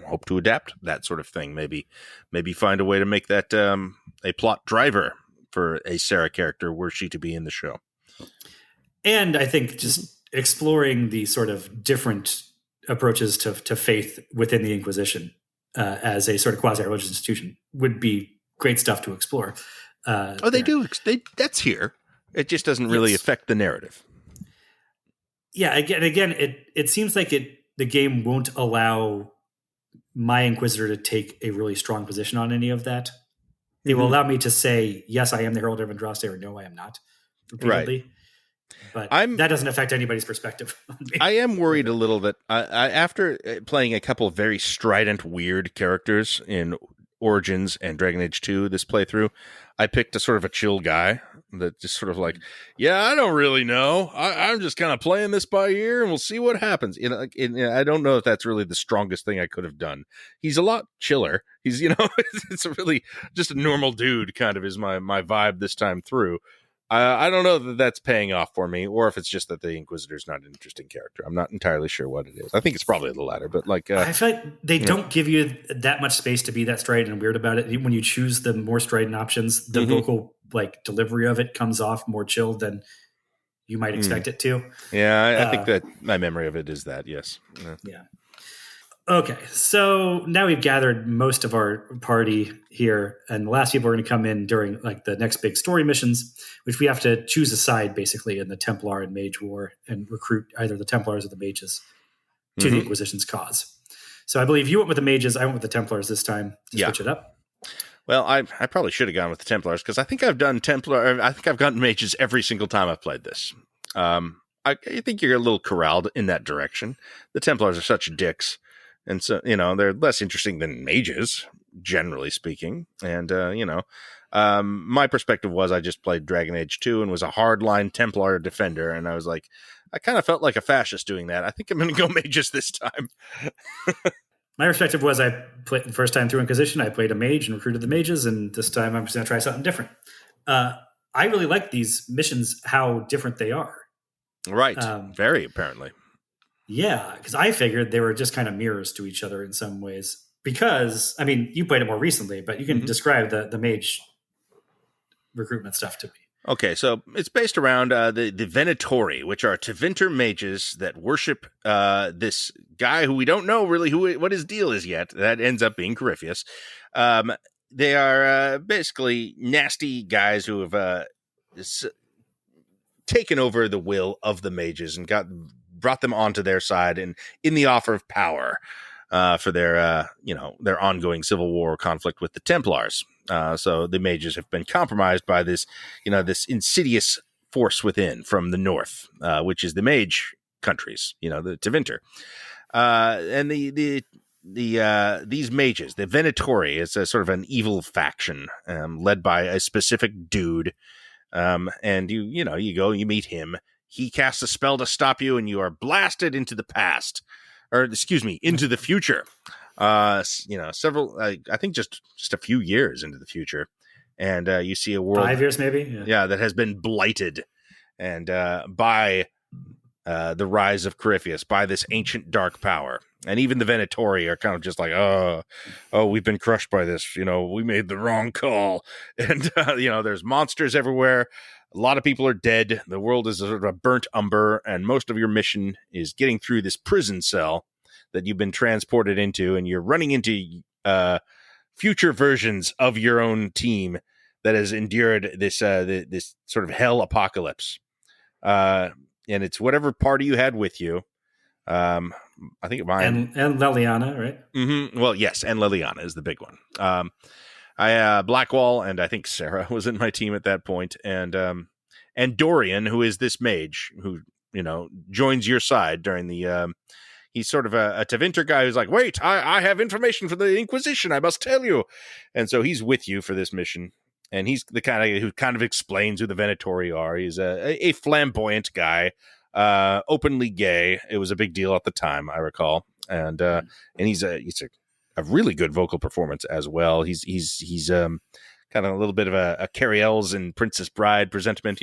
hope to adapt that sort of thing. Maybe find a way to make that a plot driver for a Sarah character were she to be in the show. And I think just exploring the sort of different approaches to faith within the Inquisition as a sort of quasi-religious institution would be great stuff to explore. They do. That's here. It just doesn't really affect the narrative. Yeah. Again, it seems like the game won't allow my Inquisitor to take a really strong position on any of that. It will allow me to say, yes, I am the Herald of Andraste, or no, I am not, repeatedly. Right. But that doesn't affect anybody's perspective on me. I am worried a little that after playing a couple of very strident, weird characters in Origins and Dragon Age 2 this playthrough, I picked a sort of a chill guy that just sort of like, I don't really know. I'm just kind of playing this by ear and we'll see what happens. I don't know if that's really the strongest thing I could have done. He's a lot chiller. He's, it's really just a normal dude kind of is my vibe this time through. I don't know that that's paying off for me, or if it's just that the Inquisitor's not an interesting character. I'm not entirely sure what it is. I think it's probably the latter, but I feel like they don't give you that much space to be that strident and weird about it. When you choose the more strident options, the vocal delivery of it comes off more chilled than you might expect it to. Yeah, I think that my memory of it is that, yes. Yeah. Okay, so now we've gathered most of our party here, and the last people are going to come in during the next big story missions, which we have to choose a side basically in the Templar and Mage War and recruit either the Templars or the Mages to the Inquisition's cause. So I believe you went with the Mages, I went with the Templars this time to switch it up. Well, I probably should have gone with the Templars because I think I've done Templar. I think I've gotten mages every single time I've played this. I think you're a little corralled in that direction. The Templars are such dicks, and so they're less interesting than mages, generally speaking. And my perspective was I just played Dragon Age 2 and was a hardline Templar defender, and I was like, I kind of felt like a fascist doing that. I think I'm going to go mages this time. My perspective was I played the first time through Inquisition. I played a mage and recruited the mages, and this time I'm just going to try something different. I really like these missions, how different they are. Right. Very apparently. Yeah, because I figured they were just kind of mirrors to each other in some ways. Because, I mean, you played it more recently, but you can describe the mage recruitment stuff to me. Okay, so it's based around the Venatori, which are Tevinter mages that worship this guy who we don't know really what his deal is yet. That ends up being Corypheus. They are basically nasty guys who have taken over the will of the mages and brought them onto their side and in the offer of power for their ongoing civil war conflict with the Templars. So the mages have been compromised by this insidious force within from the north, which is the mage countries, the Tevinter. And these mages, the Venatori, is a sort of an evil faction led by a specific dude. And you go, you meet him. He casts a spell to stop you, and you are blasted into the past, into the future. Several, I think just a few years into the future, and you see a world 5 years, maybe, that has been blighted, and by the rise of Corypheus, by this ancient dark power, and even the Venatori are kind of just like, oh, we've been crushed by this. We made the wrong call, and there's monsters everywhere. A lot of people are dead. The world is sort of a burnt umber, and most of your mission is getting through this prison cell that you've been transported into, and you're running into future versions of your own team that has endured this this sort of hell apocalypse. And it's whatever party you had with you. I think mine and Leliana, right? Mm-hmm. Well, yes, and Leliana is the big one. I Blackwall, and I think Sarah was in my team at that point, and Dorian, who is this mage who joins your side during the. He's sort of a Tevinter guy who's like, wait, I have information for the Inquisition, I must tell you. And so he's with you for this mission. And he's the kind of who kind of explains who the Venatori are. He's a flamboyant guy, openly gay. It was a big deal at the time, I recall. And he's a really good vocal performance as well. He's kind of a little bit of a Carrie Ells and Princess Bride presentiment,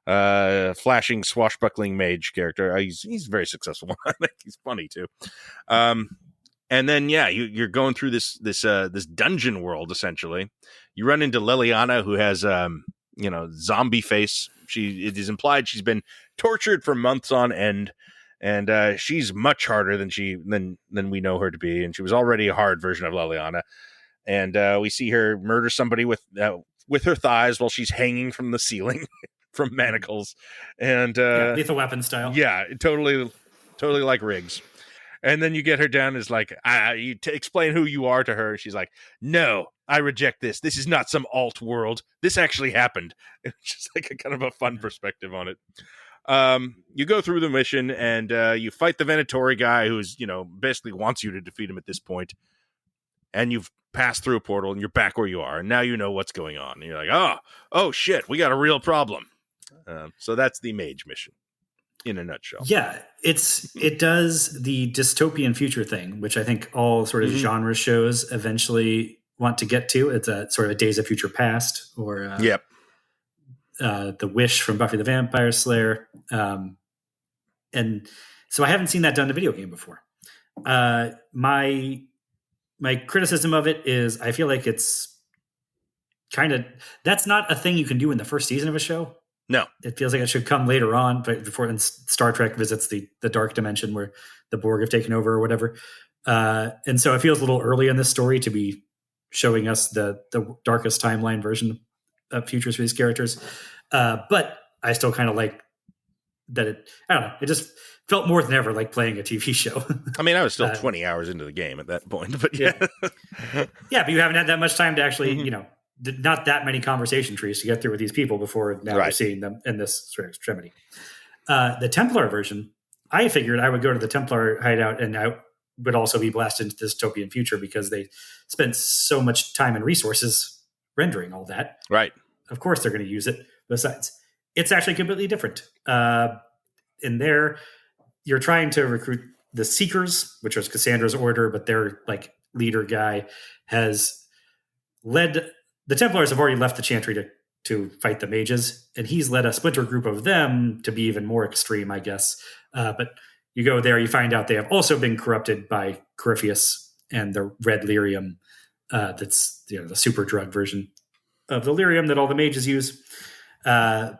flashing swashbuckling mage character. He's very successful. I think he's funny too. And then you're going through this dungeon world. Essentially, you run into Leliana, who has zombie face. It is implied she's been tortured for months on end, and she's much harder than we know her to be. And she was already a hard version of Leliana. And we see her murder somebody with her thighs while she's hanging from the ceiling. From manacles and lethal weapon style. Yeah, totally like Riggs. And then you get her down as like you explain who you are to her. She's like, no, I reject this. This is not some alt world. This actually happened. It's just like a kind of a fun perspective on it. You go through the mission and you fight the Venatori guy who's basically wants you to defeat him at this point. And you've passed through a portal and you're back where you are. And now you know what's going on. And you're like, oh shit, we got a real problem. So that's the mage mission in a nutshell. Yeah, it does the dystopian future thing, which I think all sort of genre shows eventually want to get to. It's a sort of a Days of Future Past or The Wish from Buffy the Vampire Slayer. And so I haven't seen that done in a video game before. My criticism of it is I feel like it's that's not a thing you can do in the first season of a show. No, it feels like it should come later on, but before Star Trek visits the dark dimension where the Borg have taken over or whatever. And so it feels a little early in this story to be showing us the darkest timeline version of futures for these characters. But I still kind of like I don't know, it just felt more than ever like playing a TV show. I mean, I was still 20 hours into the game at that point, but yeah. Yeah, but you haven't had that much time to actually, Mm-hmm. Not that many conversation trees to get through with these people before now we're seeing them in this sort of extremity. The Templar version, I figured I would go to the Templar hideout and I would also be blasted into the dystopian future because they spent so much time and resources rendering all that. Right. Of course they're going to use it. Besides, it's actually completely different. In there, you're trying to recruit the Seekers, which was Cassandra's order, but their like leader guy has led. The Templars have already left the Chantry to fight the mages, and he's led a splinter group of them to be even more extreme, I guess. But you go there, you find out they have also been corrupted by Corypheus and the red lyrium. That's the super drug version of the lyrium that all the mages use. And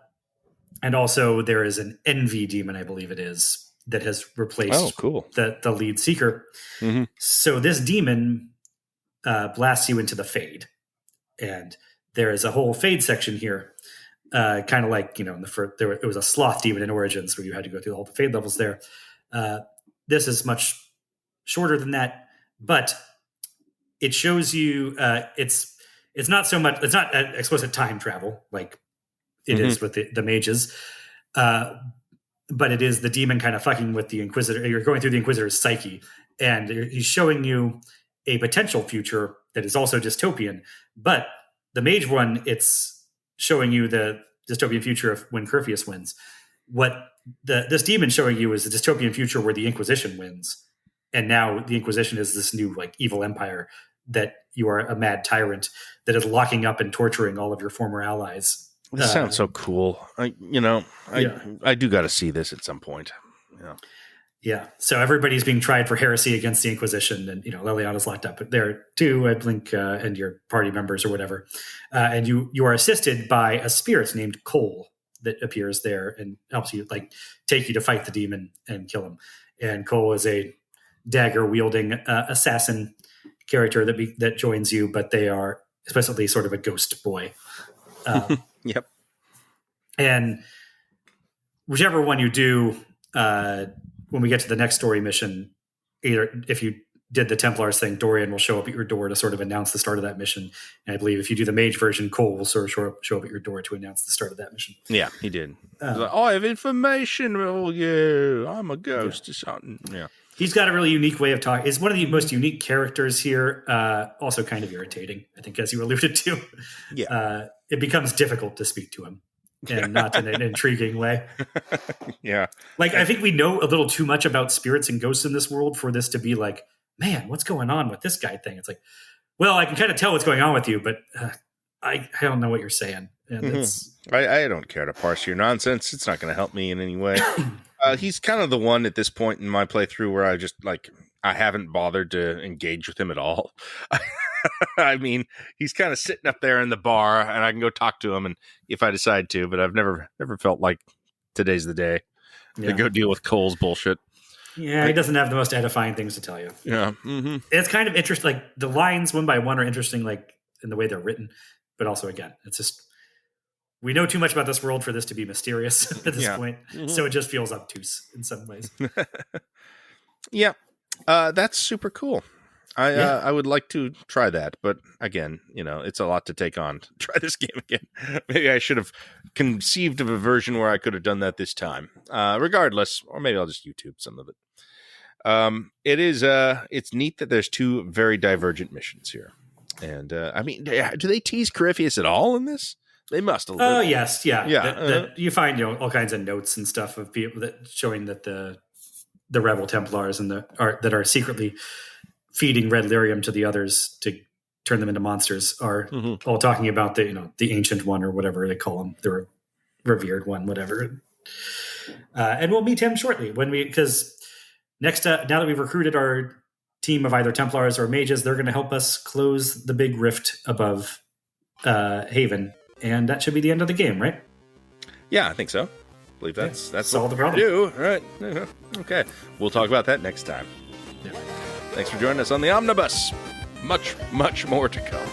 also there is an envy demon, I believe it is, that has replaced the lead seeker. Mm-hmm. So this demon blasts you into the Fade. And there is a whole Fade section here, kind of like, in the first, it was a sloth demon in Origins where you had to go through all the Fade levels there. This is much shorter than that, but it shows you it's not so much, it's not explicit time travel like it is with the mages, but it is the demon kind of fucking with the Inquisitor. You're going through the Inquisitor's psyche, and he's showing you a potential future that is also dystopian. But the mage one, it's showing you the dystopian future of when Corypheus wins. What this demon showing you is the dystopian future where the Inquisition wins. And now the Inquisition is this new like evil empire that you are a mad tyrant that is locking up and torturing all of your former allies. This sounds so cool. I do got to see this at some point. Yeah. So everybody's being tried for heresy against the Inquisition, and Liliana's locked up there too. I Blink and your party members or whatever, and you are assisted by a spirit named Cole that appears there and helps you take you to fight the demon and kill him. And Cole is a dagger wielding assassin character that joins you, but they are especially sort of a ghost boy. Yep. And whichever one you do, when we get to the next story mission, either if you did the Templars thing, Dorian will show up at your door to sort of announce the start of that mission. And I believe if you do the mage version, Cole will sort of show up at your door to announce the start of that mission. Yeah, he did. He's like, I have information. Oh, yeah, I'm a ghost or something. Yeah. He's got a really unique way of talking. He's one of the most unique characters here. Also kind of irritating, I think, as you alluded to. Yeah. It becomes difficult to speak to him, and not in an intriguing way. Yeah. I think we know a little too much about spirits and ghosts in this world for this to be like, man, what's going on with this guy thing? It's like, well, I can kind of tell what's going on with you, but I don't know what you're saying. And I don't care to parse your nonsense. It's not going to help me in any way. He's kind of the one at this point in my playthrough where I just I haven't bothered to engage with him at all. I mean, he's kind of sitting up there in the bar, and I can go talk to him, and if I decide to. But I've never felt like today's the day to go deal with Cole's bullshit. Yeah, he doesn't have the most edifying things to tell you. Yeah, mm-hmm. It's kind of interesting. The lines one by one are interesting, in the way they're written, but also again, it's just we know too much about this world for this to be mysterious at this point. Mm-hmm. So it just feels obtuse in some ways. Yeah, that's super cool. I would like to try that, but again, it's a lot to take on to try this game again. Maybe I should have conceived of a version where I could have done that this time. Regardless, or maybe I'll just YouTube some of it. It's neat that there's two very divergent missions here. And I mean, do they tease Corypheus at all in this? They must. Oh, yes. Yeah. You find, all kinds of notes and stuff of people that showing that the rebel Templars and that are secretly feeding red lyrium to the others to turn them into monsters are all talking about the ancient one or whatever they call him, the revered one, whatever. And we'll meet him shortly because next, now that we've recruited our team of either Templars or mages, they're going to help us close the big rift above Haven, and that should be the end of the game, right? Yeah, I think so. I believe that's all the problem. Do right? Okay, we'll talk about that next time. Yeah. Thanks for joining us on the Omnibus. Much, much more to come.